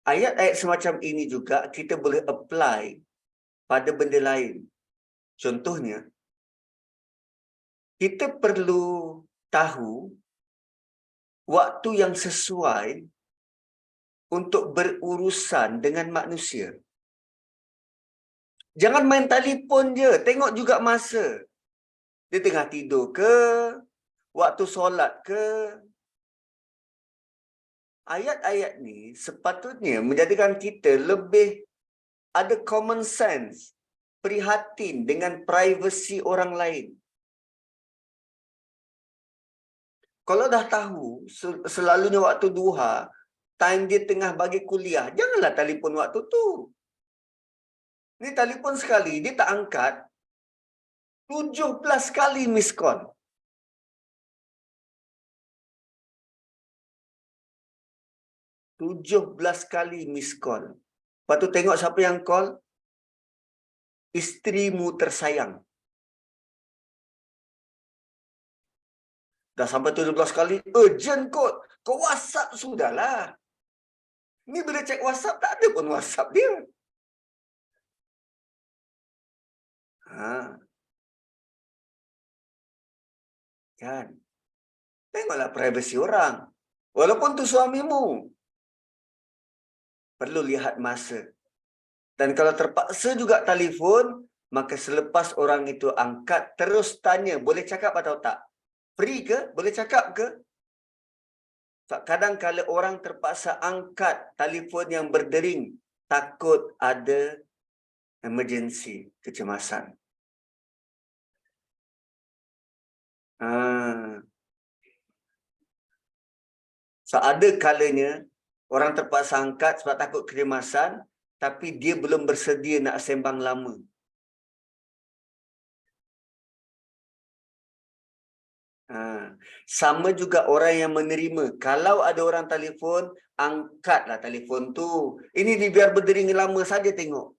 Ayat-ayat semacam ini juga kita boleh apply pada benda lain. Contohnya, kita perlu tahu waktu yang sesuai untuk berurusan dengan manusia. Jangan main telefon je, tengok juga masa. Dia tengah tidur ke, waktu solat ke. Ayat-ayat ni sepatutnya menjadikan kita lebih ada common sense, prihatin dengan privasi orang lain. Kalau dah tahu selalunya waktu duha, time dia tengah bagi kuliah, janganlah telefon waktu tu. Ni telefon sekali, dia tak angkat, 17 kali miss call. Tujuh belas kali miss call. Lepas tu tengok siapa yang call. Isterimu tersayang. Dah sampai 17 kali. Urgent kot. Kau WhatsApp sudahlah. Ni bila cek WhatsApp, tak ada pun WhatsApp dia. Kan? Tengoklah privasi orang. Walaupun tu suamimu. Perlu lihat masa. Dan kalau terpaksa juga telefon, maka selepas orang itu angkat, terus tanya, boleh cakap atau tak? Free ke? Boleh cakap ke? Kadang kala orang terpaksa angkat telefon yang berdering, takut ada emergency, kecemasan. Ada kalanya orang terpaksa angkat sebab takut kecemasan, tapi dia belum bersedia nak sembang lama. Sama juga orang yang menerima. Kalau ada orang telefon, angkatlah telefon tu. Ini biar berdering lama saja tengok.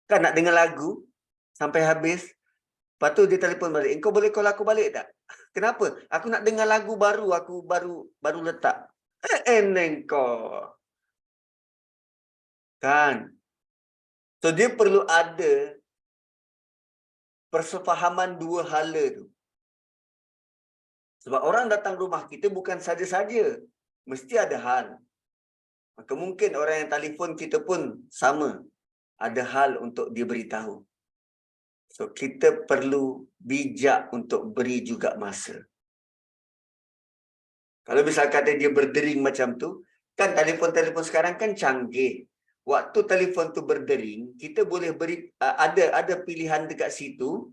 Kan nak dengar lagu sampai habis. Lepas tu dia telefon balik. Engkau boleh call aku balik tak? Kenapa? Aku nak dengar lagu baru. Aku baru letak. Engkau. Kan? So dia perlu ada persefahaman dua hala tu. Sebab orang datang rumah kita bukan saja-saja. Mesti ada hal. Maka mungkin orang yang telefon kita pun sama. Ada hal untuk dia beritahu. So kita perlu bijak untuk beri juga masa. Kalau misal kata dia berdering macam tu, kan telefon-telefon sekarang kan canggih. Waktu telefon tu berdering, kita boleh beri ada pilihan dekat situ,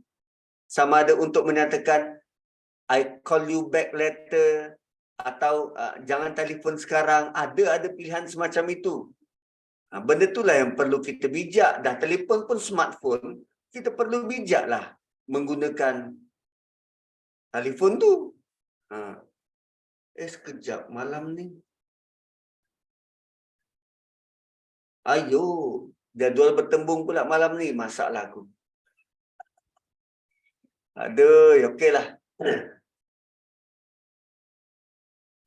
sama ada untuk menyatakan I call you back later, atau jangan telefon sekarang. Ada pilihan semacam itu. Benda itulah yang perlu kita bijak. Dah telefon pun smartphone, kita perlu bijaklah menggunakan telefon tu. Sekejap malam ni. Ayo, jadual bertembung pula malam ni. Masalah aku. Aduh, okeylah.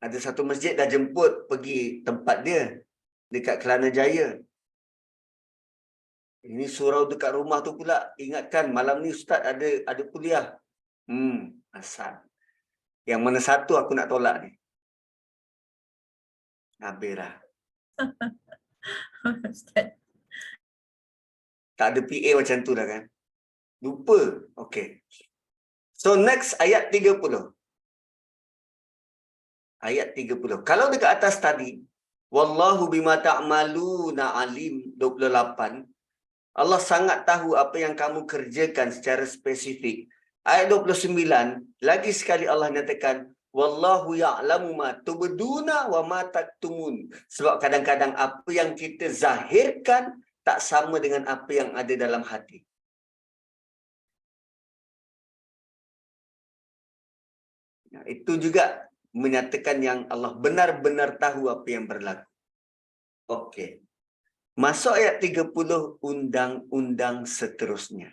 Ada satu masjid dah jemput pergi tempat dia. Dekat Kelana Jaya. Ini surau dekat rumah tu pula. Ingatkan malam ni Ustaz ada kuliah. Asal. Yang mana satu aku nak tolak ni. Habislah. Ustaz. Tak ada PA macam tu dah kan. Lupa. Okay. So next ayat 30. Ayat 30. Kalau dekat atas tadi, wallahu bima ta'maluna alim 28. Allah sangat tahu apa yang kamu kerjakan secara spesifik. Ayat 29, lagi sekali Allah nyatakan, wallahu ya'lamu ma tubduna wa ma taktumun. Sebab kadang-kadang apa yang kita zahirkan tak sama dengan apa yang ada dalam hati. Nah, itu juga menyatakan yang Allah benar-benar tahu apa yang berlaku. Okey. Masuk ayat 30, undang-undang seterusnya.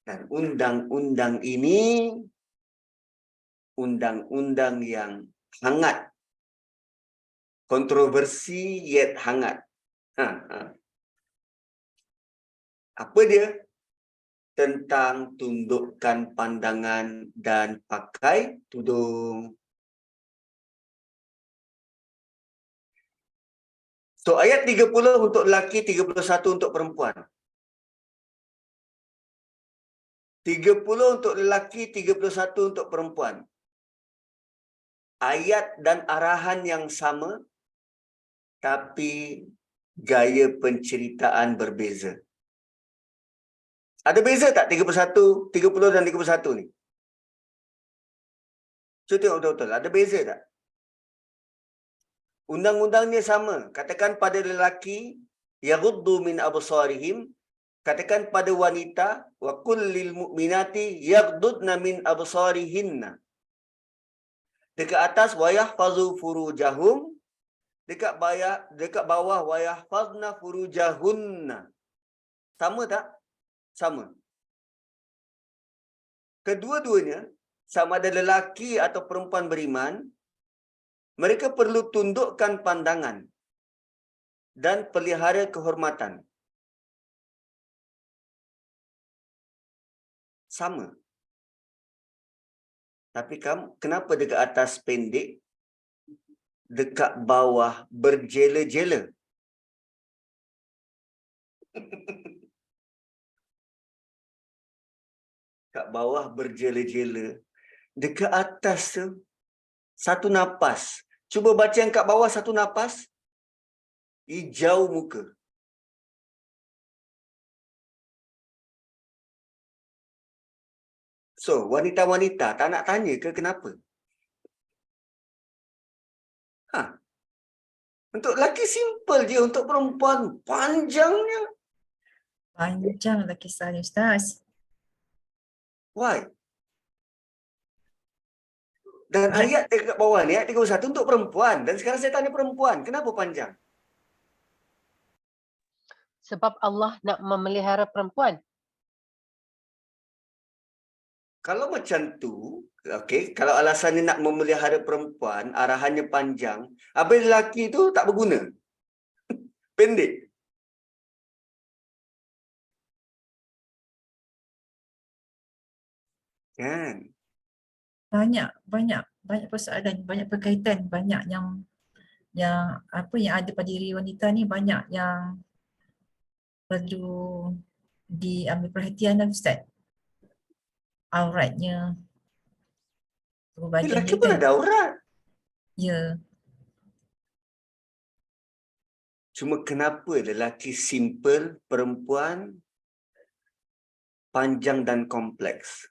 Dan undang-undang ini undang-undang yang hangat. Kontroversi yet hangat. Apa dia? Tentang tundukkan pandangan dan pakai tudung. So ayat 30 untuk lelaki, 31 untuk perempuan. 30 untuk lelaki, 31 untuk perempuan. Ayat dan arahan yang sama, tapi gaya penceritaan berbeza. Ada beza tak 30 dan 31 ni? Cuba tengok betul-betul. Ada beza tak? Undang-undangnya sama. Katakan pada lelaki, yaghuddu min absarihim. Katakan pada wanita, wa kullil mu'minati yaghdudna min absarihinna. Dekat atas, wa yahfazu furujahum. Dekat bawah, wa yahfazna furujahunna. Sama tak? Sama. Kedua-duanya, sama ada lelaki atau perempuan beriman, mereka perlu tundukkan pandangan dan pelihara kehormatan. Sama. Tapi kenapa dekat atas pendek, dekat bawah berjela-jela? Dekat bawah berjela-jela. Dekat atas tu, satu napas. Cuba baca yang kat bawah satu napas. Hijau muka. So, wanita-wanita tak nak tanya ke kenapa? Untuk lelaki simple je, untuk perempuan panjangnya. Panjang lah kisahnya Ustaz. Why? Dan ayat dekat bawah ni, ayat 31 untuk perempuan. Dan sekarang saya tanya perempuan, kenapa panjang? Sebab Allah nak memelihara perempuan. Kalau macam tu, okey, kalau alasannya nak memelihara perempuan, arahannya panjang, habis lelaki tu tak berguna. Pendek. Kan? Banyak persoalan, banyak berkaitan, banyak yang apa yang ada pada diri wanita ni banyak yang perlu diambil perhatian lah Ustaz. Auratnya, bahagian Lelaki dia pun kan. ada aurat. Ya, Cuma kenapa lelaki simple, perempuan panjang dan kompleks?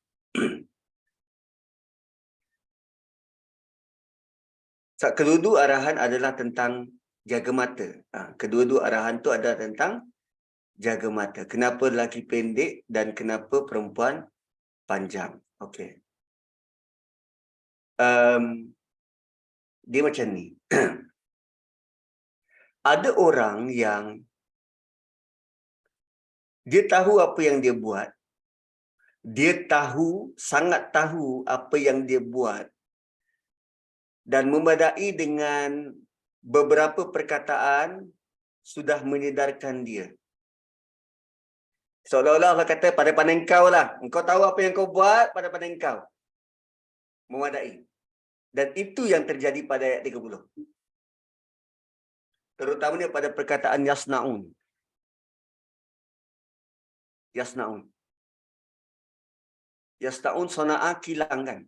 Kedua-dua arahan adalah tentang jaga mata. Kedua-dua arahan tu adalah tentang jaga mata. Kenapa lelaki pendek dan kenapa perempuan panjang. Okey. Dia macam ni. Ada orang yang dia tahu apa yang dia buat. Dia tahu, sangat tahu apa yang dia buat. Dan memadai dengan beberapa perkataan sudah menyedarkan dia. Seolah-olah Allah kata, pandai-pandai engkau lah. Engkau tahu apa yang kau buat, pandai-pandai engkau. Memadai. Dan itu yang terjadi pada ayat 30. Terutamanya pada perkataan yasna'un. Yasna'un. Yasna'un sona'a kilang kan.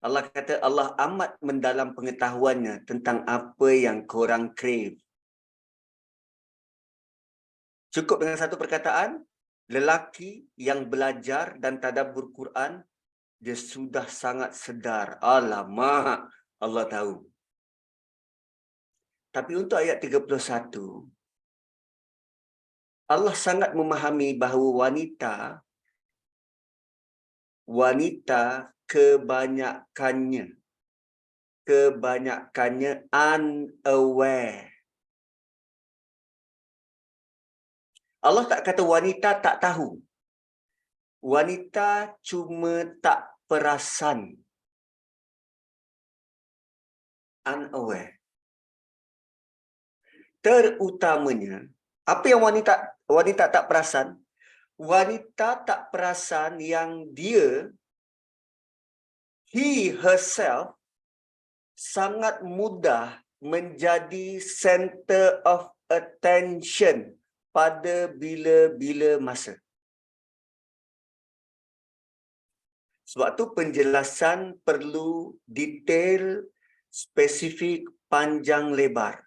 Allah kata Allah amat mendalam pengetahuannya tentang apa yang korang crave. Cukup dengan satu perkataan, lelaki yang belajar dan tadabbur Quran, dia sudah sangat sedar. Alamak, Allah tahu. Tapi untuk ayat 31, Allah sangat memahami bahawa wanita kebanyakannya unaware. Allah tak kata wanita tak tahu. Wanita cuma tak perasan. Unaware. Terutamanya, apa yang wanita tak perasan? Wanita tak perasan yang he herself sangat mudah menjadi center of attention pada bila-bila masa. Sebab tu penjelasan perlu detail, spesifik, panjang lebar.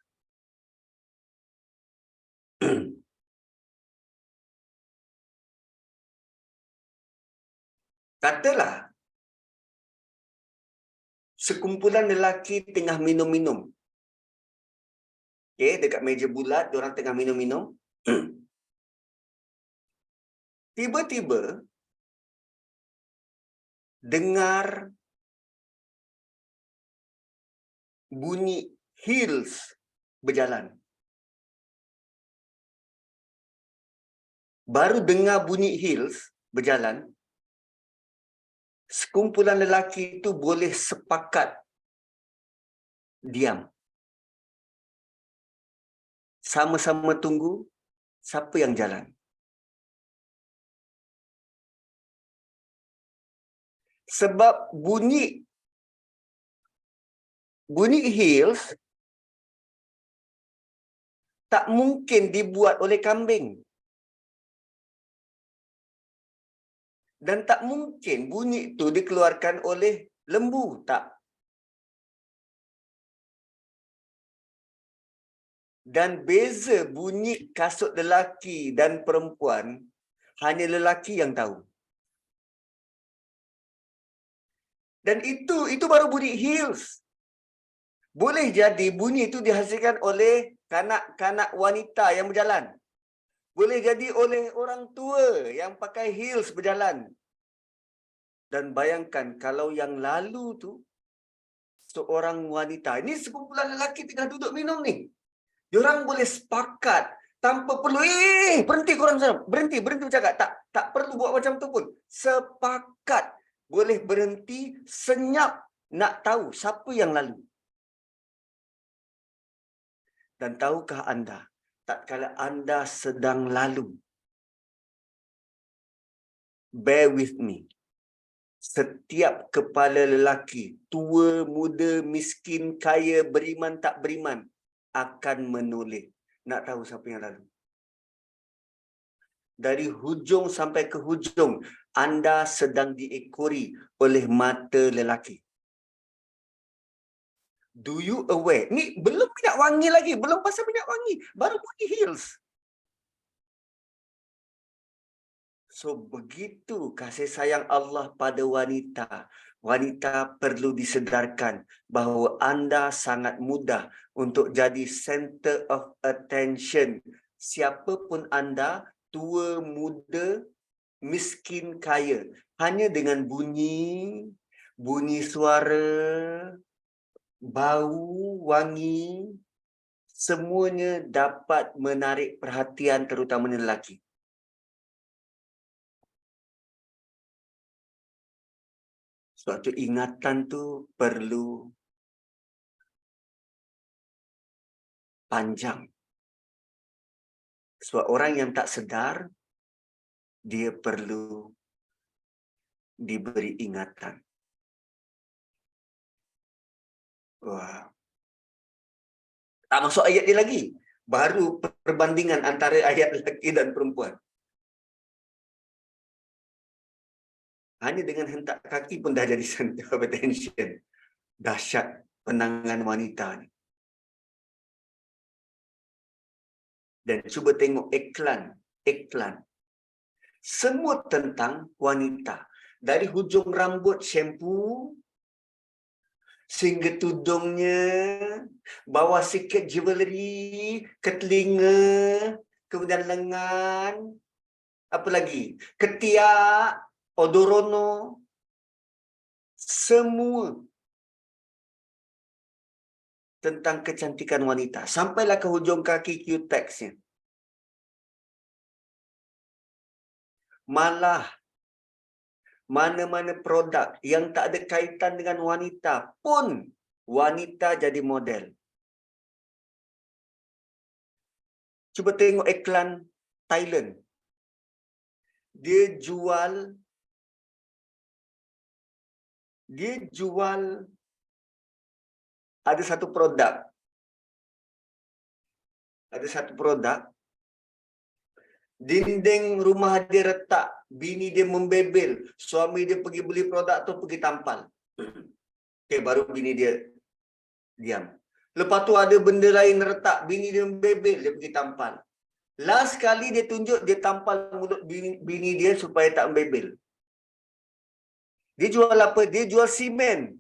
Katalah sekumpulan lelaki tengah minum-minum. Okey, dekat meja bulat, diorang tengah minum-minum. Tiba-tiba dengar bunyi heels berjalan. Baru dengar bunyi heels berjalan, sekumpulan lelaki itu boleh sepakat diam. Sama-sama tunggu siapa yang jalan. Sebab bunyi heels tak mungkin dibuat oleh kambing. Dan tak mungkin bunyi itu dikeluarkan oleh lembu, tak. Dan beza bunyi kasut lelaki dan perempuan, hanya lelaki yang tahu. Dan itu baru bunyi heels. Boleh jadi bunyi itu dihasilkan oleh kanak-kanak wanita yang berjalan. Boleh jadi oleh orang tua yang pakai heels berjalan. Dan bayangkan kalau yang lalu tu seorang wanita, ini sekumpulan lelaki tengah duduk minum ni. Diorang boleh sepakat tanpa perlu berhenti korang sana. Berhenti bercakap. Tak perlu buat macam tu pun. Sepakat boleh berhenti senyap nak tahu siapa yang lalu. Dan tahukah anda, tatkala anda sedang lalu, bear with me, setiap kepala lelaki, tua, muda, miskin, kaya, beriman, tak beriman, akan menoleh. Nak tahu siapa yang lalu. Dari hujung sampai ke hujung, anda sedang diekori oleh mata lelaki. Do you aware? Ni belum minyak wangi lagi. Belum pasal minyak wangi. Baru body heals. So, begitu kasih sayang Allah pada wanita. Wanita perlu disedarkan bahawa anda sangat mudah untuk jadi center of attention. Siapapun anda, tua, muda, miskin, kaya. Hanya dengan bunyi suara, bau, wangi, semuanya dapat menarik perhatian terutamanya lelaki. Suatu ingatan tu perlu panjang. Sebab orang yang tak sedar, dia perlu diberi ingatan. Wah. Tak masuk ayat dia lagi. Baru perbandingan antara ayat lelaki dan perempuan. Hanya dengan hentak kaki pun dah jadi center of attention. Dahsyat penangan wanita ni. Dan cuba tengok iklan. Semua tentang wanita. Dari hujung rambut shampoo, sehingga tudungnya, bawah sikit jewelry, ke telinga, kemudian lengan, apa lagi? Ketiak, odorono, semua tentang kecantikan wanita. Sampailah ke hujung kaki Q-Tex-nya. Malah, mana-mana produk yang tak ada kaitan dengan wanita pun, wanita jadi model. Cuba tengok iklan Thailand. Dia jual ada satu produk. Dinding rumah dia retak, bini dia membebel, suami dia pergi beli produk tu pergi tampal. Okay, baru bini dia diam. Lepas tu ada benda lain retak, bini dia membebel, dia pergi tampal. Last kali dia tunjuk, dia tampal mulut bini dia supaya tak membebel. Dia jual apa? Dia jual simen.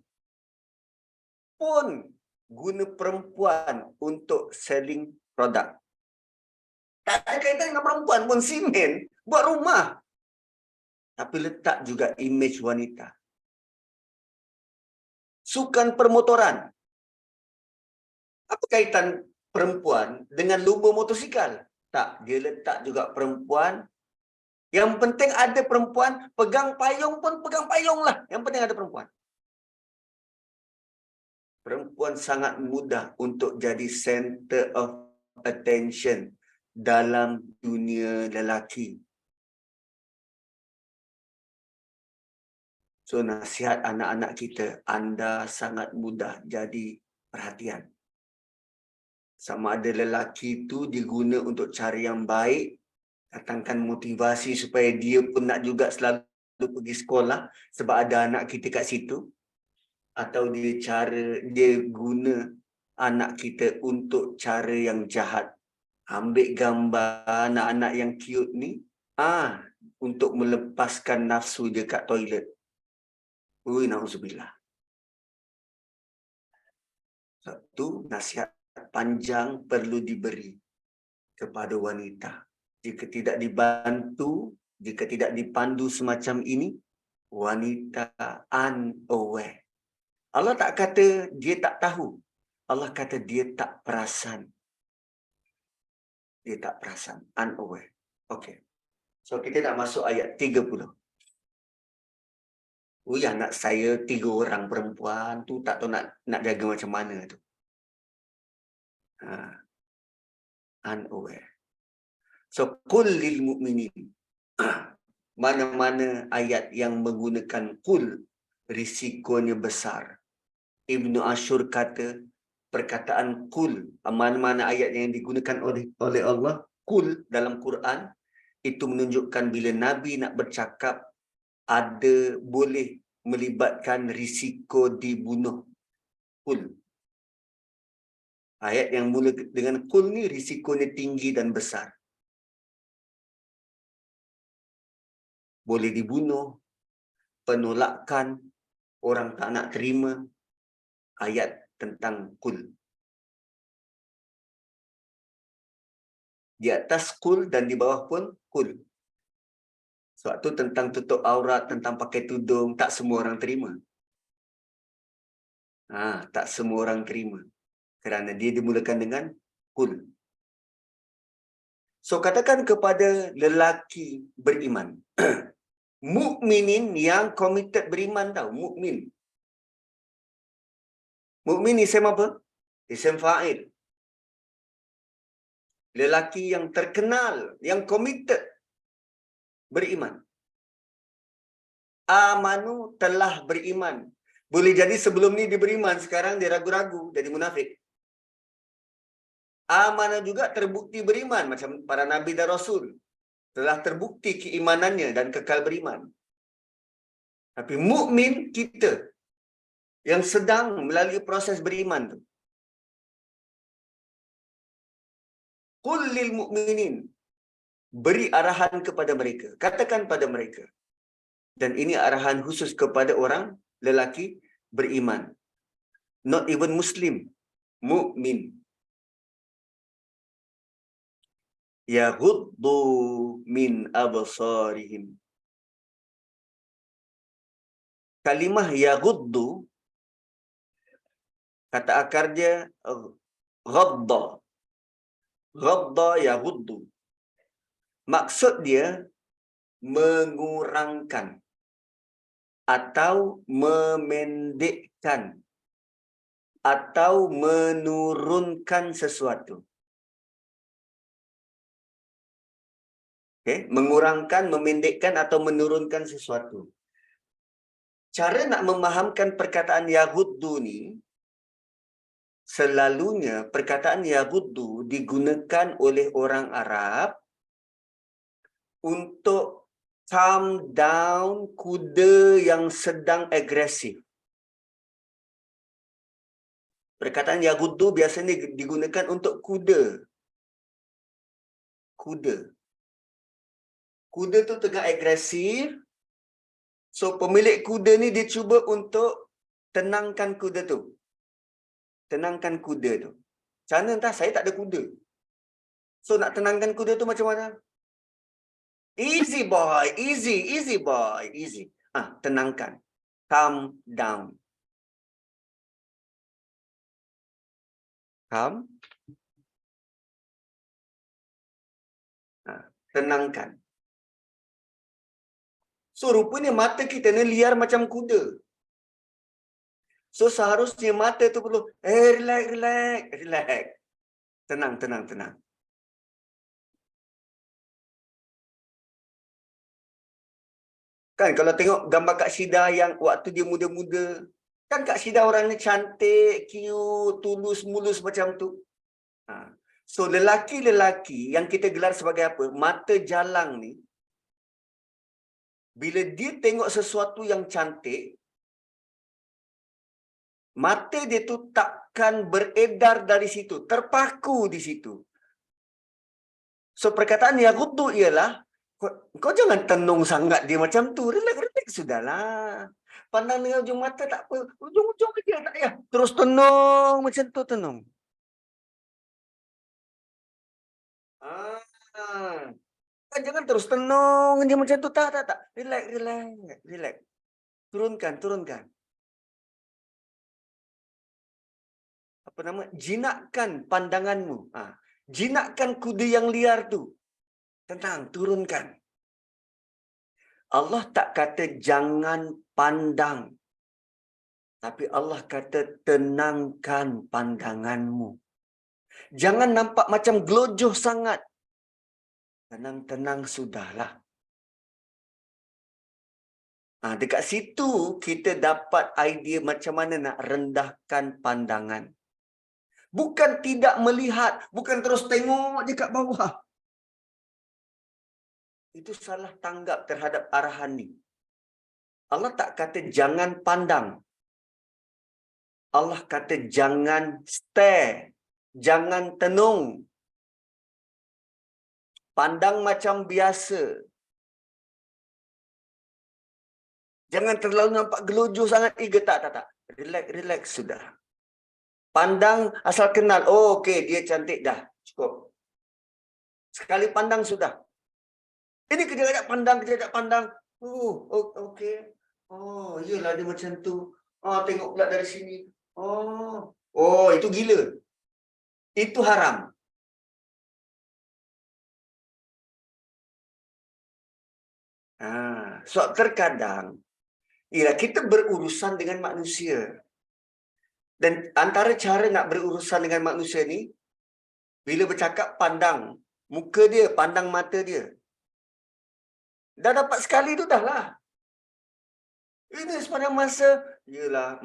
Pun guna perempuan untuk selling produk. Tak ada kaitan dengan perempuan pun, simen. Buat rumah. Tapi letak juga imej wanita. Sukan permotoran. Apa kaitan perempuan dengan lumba motosikal? Tak, dia letak juga perempuan. Yang penting ada perempuan, pegang payung pun pegang payung lah. Yang penting ada perempuan. Perempuan sangat mudah untuk jadi center of attention dalam dunia lelaki. So, nasihat anak-anak kita, anda sangat mudah jadi perhatian. Sama ada lelaki itu diguna untuk cara yang baik, datangkan motivasi supaya dia pun nak juga selalu pergi sekolah sebab ada anak kita kat situ. Atau dia guna anak kita untuk cara yang jahat. Ambil gambar anak-anak yang cute ni, untuk melepaskan nafsu dia kat toilet. Ui, na'udzubillah. Satu, nasihat panjang perlu diberi kepada wanita. Jika tidak dibantu, jika tidak dipandu semacam ini, wanita unaware. Allah tak kata dia tak tahu. Allah kata dia tak perasan. Dia tak perasan. Unaware. Okey. So kita nak masuk ayat 30. Oh ya, anak saya 3 orang perempuan tu tak tahu nak jaga macam mana tu. Unaware. So qul lil mu'minin. Mana-mana ayat yang menggunakan qul risikonya besar. Ibnu Ashur kata perkataan qul, mana-mana ayat yang digunakan oleh Allah qul dalam Quran itu menunjukkan bila Nabi nak bercakap ada boleh melibatkan risiko dibunuh. Qul. Ayat yang mula dengan qul ni risikonya tinggi dan besar. Boleh dibunuh, penolakan, orang tak nak terima. Ayat tentang qul. Di atas qul dan di bawah pun qul. Sebab tu tentang tutup aurat, tentang pakai tudung, tak semua orang terima. Tak semua orang terima. Kerana dia dimulakan dengan qul. So katakan kepada lelaki beriman. Mukminin yang committed beriman tahu, mukmin. Mukmin isim apa? Isim fa'il. Lelaki yang terkenal, yang committed beriman. Amanu telah beriman. Boleh jadi sebelum ni dia beriman, sekarang dia ragu-ragu, jadi munafik. Amanah juga terbukti beriman, macam para Nabi dan Rasul. Telah terbukti keimanannya dan kekal beriman. Tapi mukmin kita yang sedang melalui proses beriman tu. Qul lil mu'minin. Beri arahan kepada mereka. Katakan pada mereka. Dan ini arahan khusus kepada orang lelaki beriman. Not even Muslim. Mukmin. Yaghuddu min absarihim. Kalimah yaghuddu, kata akar dia ghadda. Ghadda yaghuddu. Maksud dia mengurangkan atau memendekkan atau menurunkan sesuatu. Okay? Mengurangkan, memendekkan atau menurunkan sesuatu. Cara nak memahamkan perkataan yaghuddu ni, selalunya perkataan yaghuddu digunakan oleh orang Arab untuk calm down kuda yang sedang agresif. Perkataan yaghuddu biasanya digunakan untuk kuda. Kuda tu tengah agresif. So pemilik kuda ni dia cuba untuk tenangkan kuda tu. Tenangkan kuda tu. Macam mana entah, saya tak ada kuda. So nak tenangkan kuda tu macam mana? Easy boy, easy boy, easy. Tenangkan. Calm down. Calm. Tenangkan. So rupanya mata kita ni liar macam kuda. So seharusnya mata tu perlu relax. Tenang. Kan kalau tengok gambar Kak Syida yang waktu dia muda-muda, kan Kak Syida orangnya cantik, cute, tulus, mulus macam tu. So lelaki-lelaki yang kita gelar sebagai apa? Mata jalang ni, bila dia tengok sesuatu yang cantik, mata dia tu takkan beredar dari situ, terpaku di situ. So perkataan yaghuddu ialah, kau jangan tenung sangat dia macam tu, relax sudahlah. Pandang dengan ujung mata tak apa, ujung-ujung dia tak payah. Terus tenung macam tu, tenung. Jangan terus tenung dia macam tu, tak. Relax. Turunkan. Apa nama? Jinakkan pandanganmu. Jinakkan kuda yang liar tu. Tenang, turunkan. Allah tak kata jangan pandang. Tapi Allah kata tenangkan pandanganmu. Jangan nampak macam gelojoh sangat. Tenang-tenang sudahlah. Dekat situ kita dapat idea macam mana nak rendahkan pandangan. Bukan tidak melihat, bukan terus tengok je kat bawah. Itu salah tanggap terhadap arahan ni. Allah tak kata jangan pandang. Allah kata jangan stare, jangan tenung. Pandang macam biasa. Jangan terlalu nampak gelojoh sangat. Tak. Relax sudah. Pandang asal kenal. Oh, okey, dia cantik dah. Cukup. Sekali pandang sudah. Ini kejap-kejap pandang. Oh, okey. Oh, iyalah dia macam tu. Tengok pula dari sini. Oh, itu gila. Itu haram. Sebab terkadang kita berurusan dengan manusia. Dan antara cara nak berurusan dengan manusia ni, bila bercakap pandang muka dia, pandang mata dia. Dah dapat sekali tu dah lah. Ini sepanjang masa, yelah,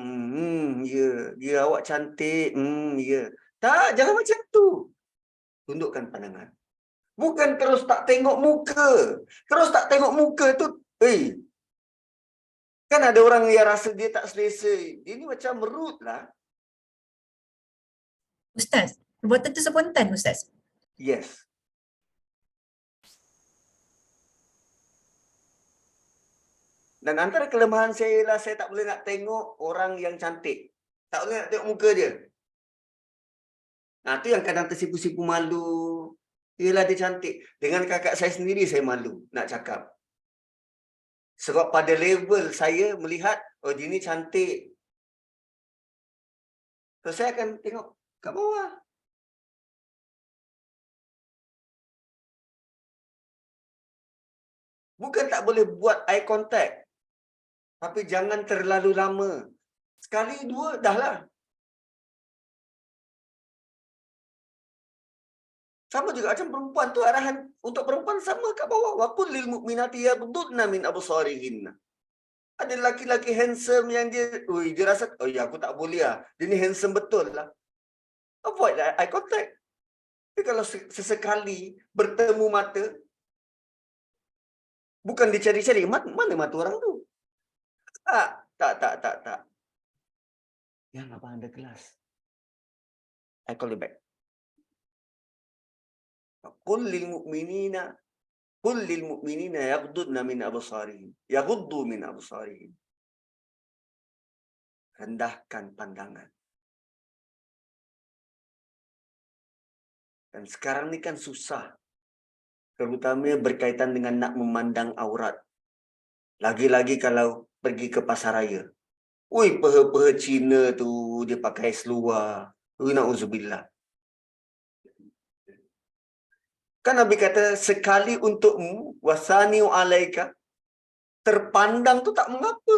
ya, awak cantik, ya. Tak, jangan macam tu. Tundukkan pandangan. Bukan terus tak tengok muka. Terus tak tengok muka tu, kan ada orang yang rasa dia tak selesa. Dia ni macam merut lah. Ustaz, perbuatan tu spontan Ustaz. Yes. Dan antara kelemahan saya ialah saya tak boleh nak tengok orang yang cantik. Tak boleh nak tengok muka dia. Tu yang kadang tersipu-sipu malu. Ialah dia cantik. Dengan kakak saya sendiri saya malu nak cakap. Sebab pada level saya melihat, oh dia ni cantik. So saya akan tengok kat bawah. Bukan tak boleh buat eye contact. Tapi jangan terlalu lama. Sekali, dua, dah lah. Sama juga macam perempuan tu, arahan untuk perempuan sama kat bawah. Wa qul lil mu'minati yaghdudna min absarihinna. Ada lelaki-lelaki handsome yang dia rasa, oh ya aku tak boleh lah. Dia ni handsome betul lah. Avoid eye contact. Tapi kalau sesekali bertemu mata, bukan dicari-cari, mana mata orang tu? Tak. Yang abang ada kelas. I call you back. Qul lil mu'minina yaghdudna min absarihim. Yaghuddu min absarihim. Rendahkan pandangan. Dan sekarang ni kan susah. Terutama berkaitan dengan nak memandang aurat. Lagi-lagi kalau pergi ke pasar raya. Ui, peha-peha Cina tu dia pakai seluar. Na'udzubillah. Kan Nabi kata, sekali untukmu, wasani'u alaika, terpandang tu tak mengapa.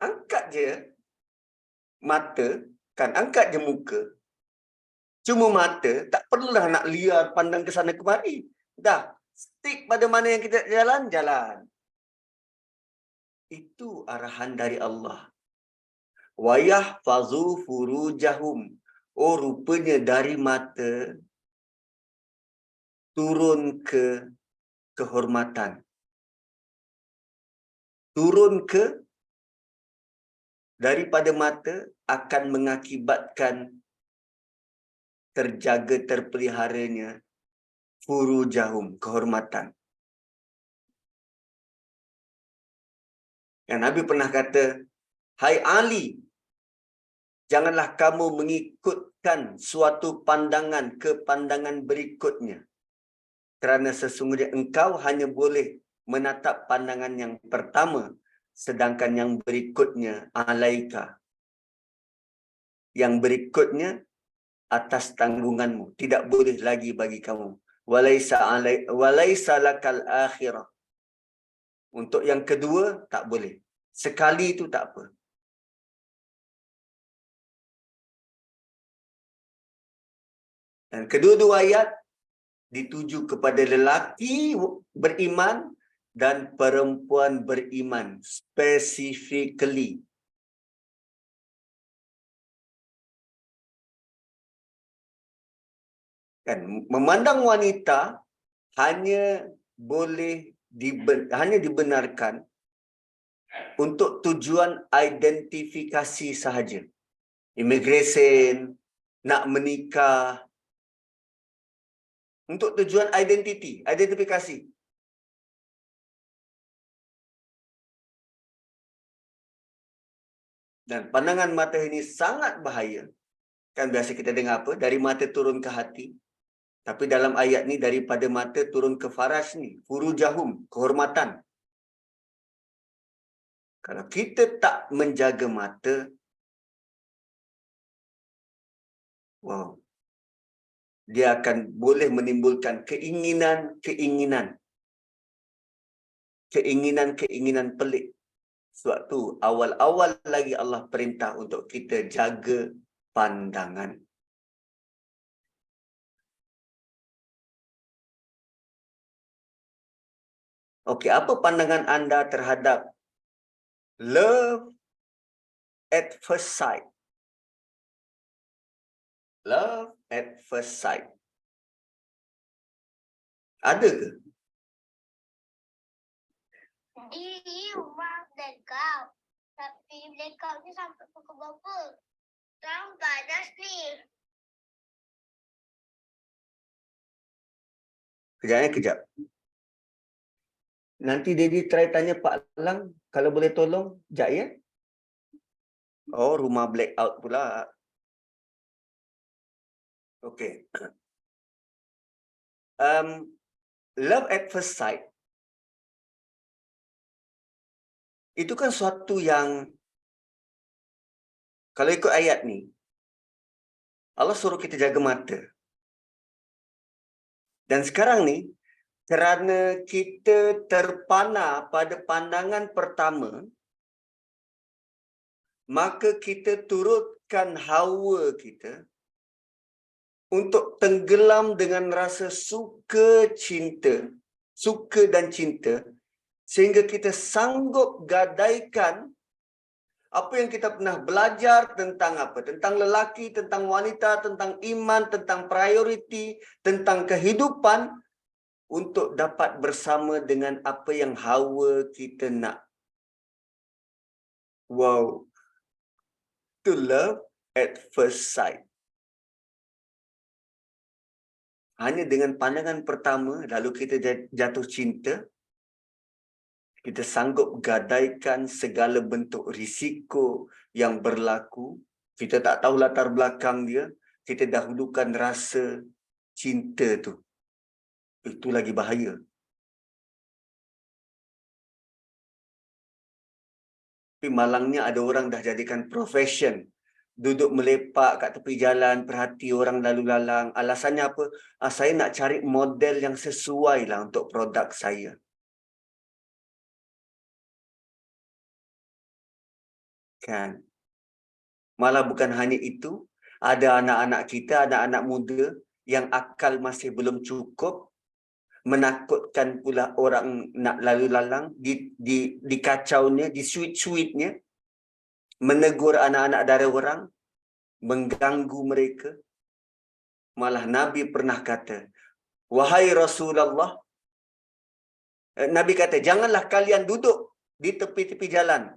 Angkat je mata, kan angkat je muka. Cuma mata, tak perlulah nak liar pandang ke sana kemari. Dah, stick pada mana yang kita jalan. Itu arahan dari Allah. Wa yahfazu furujahum. Oh, rupanya dari mata turun ke kehormatan. Turun ke daripada mata akan mengakibatkan terjaga terpeliharanya furujahum, kehormatan. Yang Nabi pernah kata, hai Ali, janganlah kamu mengikutkan suatu pandangan ke pandangan berikutnya. Kerana sesungguhnya engkau hanya boleh menatap pandangan yang pertama, sedangkan yang berikutnya alaika. Yang berikutnya atas tanggunganmu, tidak boleh lagi bagi kamu. Walaisa lakal akhirah. Untuk yang kedua tak boleh. Sekali itu tak apa. Dan kedua-dua ayat dituju kepada lelaki beriman dan perempuan beriman specifically. Kan memandang wanita hanya boleh hanya dibenarkan untuk tujuan identifikasi sahaja. Immigration, nak menikah, untuk tujuan identifikasi. Dan pandangan mata ini sangat bahaya. Kan biasa kita dengar apa? Dari mata turun ke hati. Tapi dalam ayat ni daripada mata turun ke faraj ni. Furujahum, kehormatan. Kalau kita tak menjaga mata, wow, dia akan boleh menimbulkan keinginan pelik. Sebab tu awal-awal lagi Allah perintah untuk kita jaga pandangan. Okey, apa pandangan anda terhadap love at first sight? Love at first sight. Ada ke? Di rumah blackout. Tapi blackout ni sampai pukul berapa? Sekarang panas ni. Kejap. Nanti Daddy try tanya Pak Lang kalau boleh tolong. Sekejap ya. Oh, rumah blackout pula. Okey. Love at first sight. Itu kan suatu yang, kalau ikut ayat ni, Allah suruh kita jaga mata. Dan sekarang ni, kerana kita terpana pada pandangan pertama, maka kita turutkan hawa kita untuk tenggelam dengan rasa suka dan cinta, sehingga kita sanggup gadaikan apa yang kita pernah belajar tentang apa? Tentang lelaki, tentang wanita, tentang iman, tentang prioriti, tentang kehidupan, untuk dapat bersama dengan apa yang hawa kita nak. Wow. To love at first sight. Hanya dengan pandangan pertama, lalu kita jatuh cinta, kita sanggup gadaikan segala bentuk risiko yang berlaku. Kita tak tahu latar belakang dia, kita dahulukan rasa cinta tu. Itu lagi bahaya. Tapi malangnya ada orang dah jadikan profession. Duduk melepak kat tepi jalan, perhati orang lalu lalang. Alasannya apa? Saya nak cari model yang sesuai lah untuk produk saya. Kan? Malah bukan hanya itu, ada anak-anak kita, anak-anak muda yang akal masih belum cukup, menakutkan pula orang nak lalu lalang, dikacaunya, disuit-suitnya, menegur anak-anak dara orang, mengganggu mereka. Malah Nabi pernah kata, wahai Rasulullah, Nabi kata, janganlah kalian duduk di tepi-tepi jalan.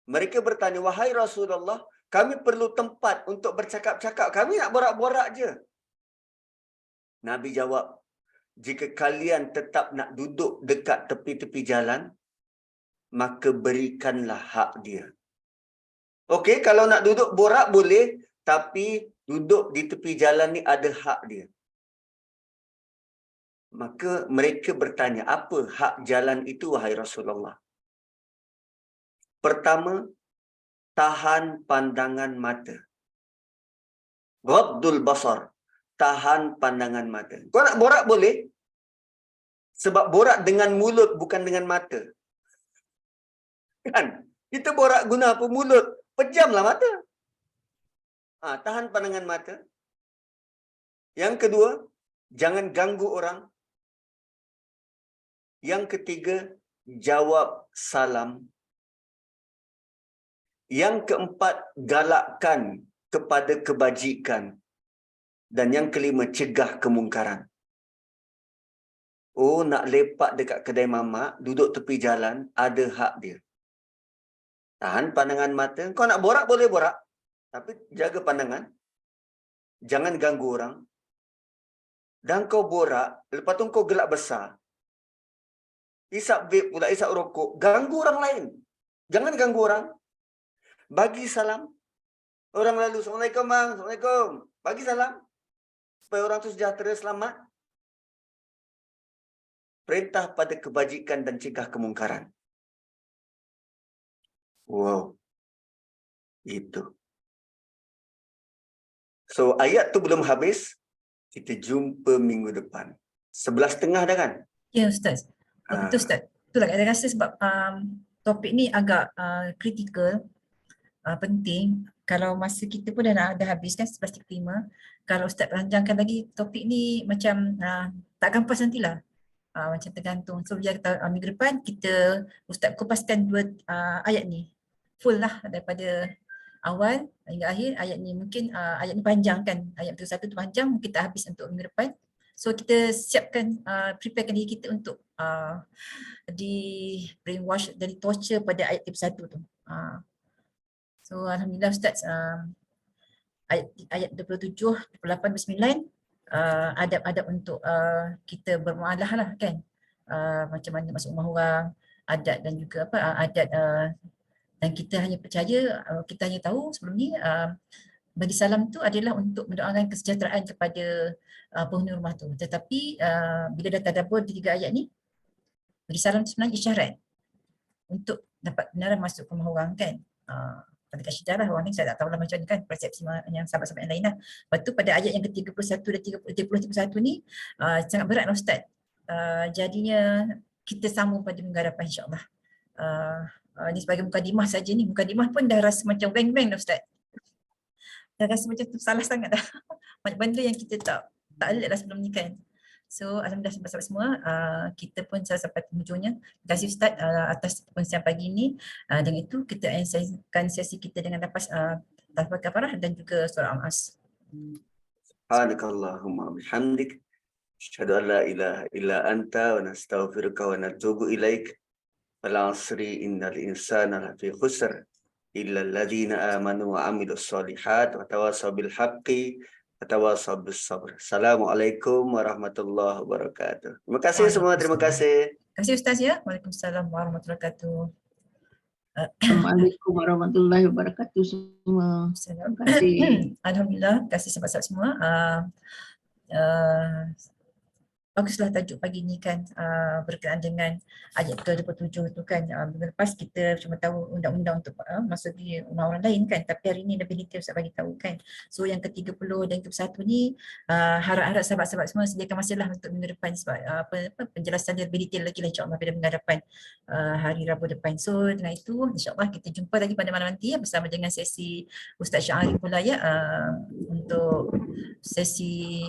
Mereka bertanya, wahai Rasulullah, kami perlu tempat untuk bercakap-cakap. Kami nak borak-borak je. Nabi jawab, jika kalian tetap nak duduk dekat tepi-tepi jalan, maka berikanlah hak dia. Okey, kalau nak duduk borak boleh, tapi duduk di tepi jalan ni ada hak dia. Maka mereka bertanya, apa hak jalan itu wahai Rasulullah? Pertama, tahan pandangan mata. Ghaddul basar. Tahan pandangan mata. Kau nak borak boleh? Sebab borak dengan mulut bukan dengan mata. Kan? Kita borak guna apa? Mulut. Pejamlah mata. Tahan pandangan mata. Yang kedua, jangan ganggu orang. Yang ketiga, jawab salam. Yang keempat, galakkan kepada kebajikan. Dan yang kelima, cegah kemungkaran. Oh, nak lepak dekat kedai mamak, duduk tepi jalan, ada hak dia. Tahan pandangan mata. Kau nak borak, boleh borak. Tapi jaga pandangan. Jangan ganggu orang. Dan kau borak, lepas tu kau gelak besar. Isap vape pula, isap rokok. Ganggu orang lain. Jangan ganggu orang. Bagi salam. Orang lalu, Assalamualaikum bang, Assalamualaikum. Bagi salam. Supaya orang tu sejahtera, selamat. Perintah pada kebajikan dan cegah kemungkaran. Wow. Itu. So, ayat tu belum habis. Kita jumpa minggu depan. 11.30 dah kan? Ya Ustaz. Betul Ustaz. Betul tak? Saya rasa sebab topik ni agak kritikal, penting. Kalau masa kita pun dah habis kan 11.35. Kalau Ustaz panjangkan lagi topik ni macam tak kampas nantilah. Macam tergantung. So biar kita minggu depan kita Ustaz kupaskan 2 ayat ni. Full lah daripada awal hingga akhir. Ayat ni mungkin ayat ni panjang kan. Ayat 41 tu panjang, mungkin tak habis untuk minggu depan. So kita siapkan, preparekan diri kita untuk di brainwash dari torture pada ayat 31 tu. So alhamdulillah Ustaz, ayat 27, 28, 29 adab-adab untuk kita bermualah lah kan. Macam mana masuk rumah orang, adat dan juga adat dan kita hanya percaya, kita hanya tahu sebelum ni bagi salam tu adalah untuk mendoakan kesejahteraan kepada penghuni rumah tu. Tetapi bila dah tadabbur di 3 ayat ni, bagi salam tu sebenarnya isyarat untuk dapat benaran masuk ke rumah orang kan. Pada kasyidah lah orang ni, saya tak tahu lah macam ni kan persepsi yang sahabat-sahabat yang lain lah. Lepas tu pada ayat yang ke-31 dan 30-31 ni sangat berat lah Ustaz. Jadinya kita sambung pada minggu hadapan insyaAllah. Ni sebagai mukadimah saja ni. Mukadimah pun dah rasa macam blank-blank dah Ustaz. Dah rasa macam tu salah sangat dah. Banyak benda yang kita tak alert lah sebelum ni kan. So alhamdulillah sahabat-sahabat semua, kita pun sampai penghujungnya. Terima kasih Ustaz atas perkongsian pagi ini. Dengan itu kita akan sesi kita dengan lapas Tafsir Kafarah dan juga surah Al-As. Subhanakallahumma bihamdik. Asyhadu an la ilaha illa anta wa nastaghfiruka wa natubu ilaik. Wal 'asri innal insana lafi khusr illa alladhina amanu wa 'amilus solihat wa tawasaw bil haqqi wa tawasaw bis sabr. Assalamualaikum warahmatullahi wabarakatuh. Terima kasih semua, terima kasih. Terima kasih Ustaz ya. Waalaikumsalam warahmatullahi wabarakatuh. Assalamualaikum warahmatullahi wabarakatuh semua. Terima kasih. Alhamdulillah, terima kasih sahabat-sahabat semua. Baguslah tajuk pagi ni kan, berkenaan dengan ayat ke-27 tu kan. Minggu lepas kita cuma tahu undang-undang untuk masuk di rumah orang lain kan, tapi hari ni lebih detail Ustaz bagi tahu kan. So yang ke-30 dan ke-31 ni harap-harap sahabat-sahabat semua sediakan masa lah untuk minggu depan sebab penjelasan dia lebih detail lagi lah insyaAllah pada minggu depan, hari Rabu depan. So dengan itu insyaAllah kita jumpa lagi pada malam nanti ya, bersama dengan sesi Ustaz Syahari pula ya, untuk sesi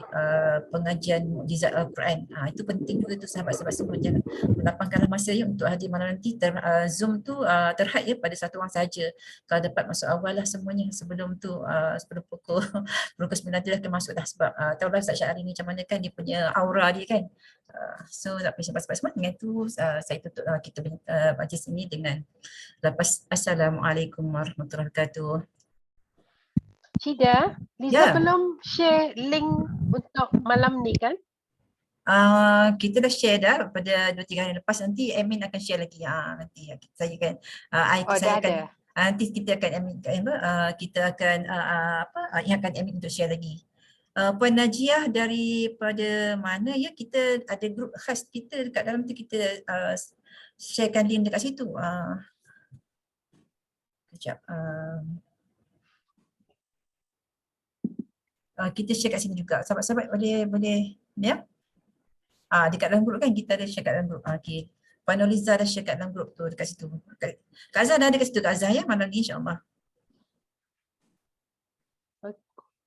pengajian mukjizat Al-Quran. Itu penting juga tu sahabat-sahabat semua, jangan lapangkanlah masa ya untuk hadir malam nanti. Zoom tu terhad ya pada satu orang saja. Kalau dapat masuk awal lah semuanya sebelum tu, sebelum pukul 9 tu dah akan masuk dah sebab tahulah Ustaz Syahari ni macam mana kan dia punya aura dia kan. So tak perlu sahabat-sahabat semua, dengan tu saya tutup kita majlis ini dengan lepas Assalamualaikum warahmatullahi wabarakatuh. Cida, Liza belum share link untuk malam ni kan? Kita dah share dah pada 2-3 hari lepas, nanti admin akan share lagi. Nanti saya kan saya akan nanti kita akan admin kita akan ingatkan admin untuk share lagi Puan Najiah daripada mana ya, kita ada grup khas kita dekat dalam tu, kita sharekan link dekat situ. Sekejap. Kita share kat sini juga. Sahabat-sahabat boleh ya. Dekat dalam grup kan kita ada share kat dalam grup. Okey. Puan Noliza dah share kat dalam grup tu dekat situ. Kak Azhar dah ada kat situ, Kak Azhar ya, malam ni insya-Allah.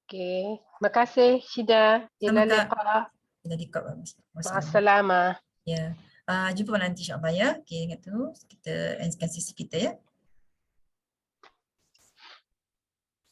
Okey. Terima kasih Syida. Ila Sama, Kak. liqa. Dah di kau. Ma'assalamah. Ya. Jumpa nanti insya-Allah ya. Okey, ingat tu kita endkan sesi kita ya.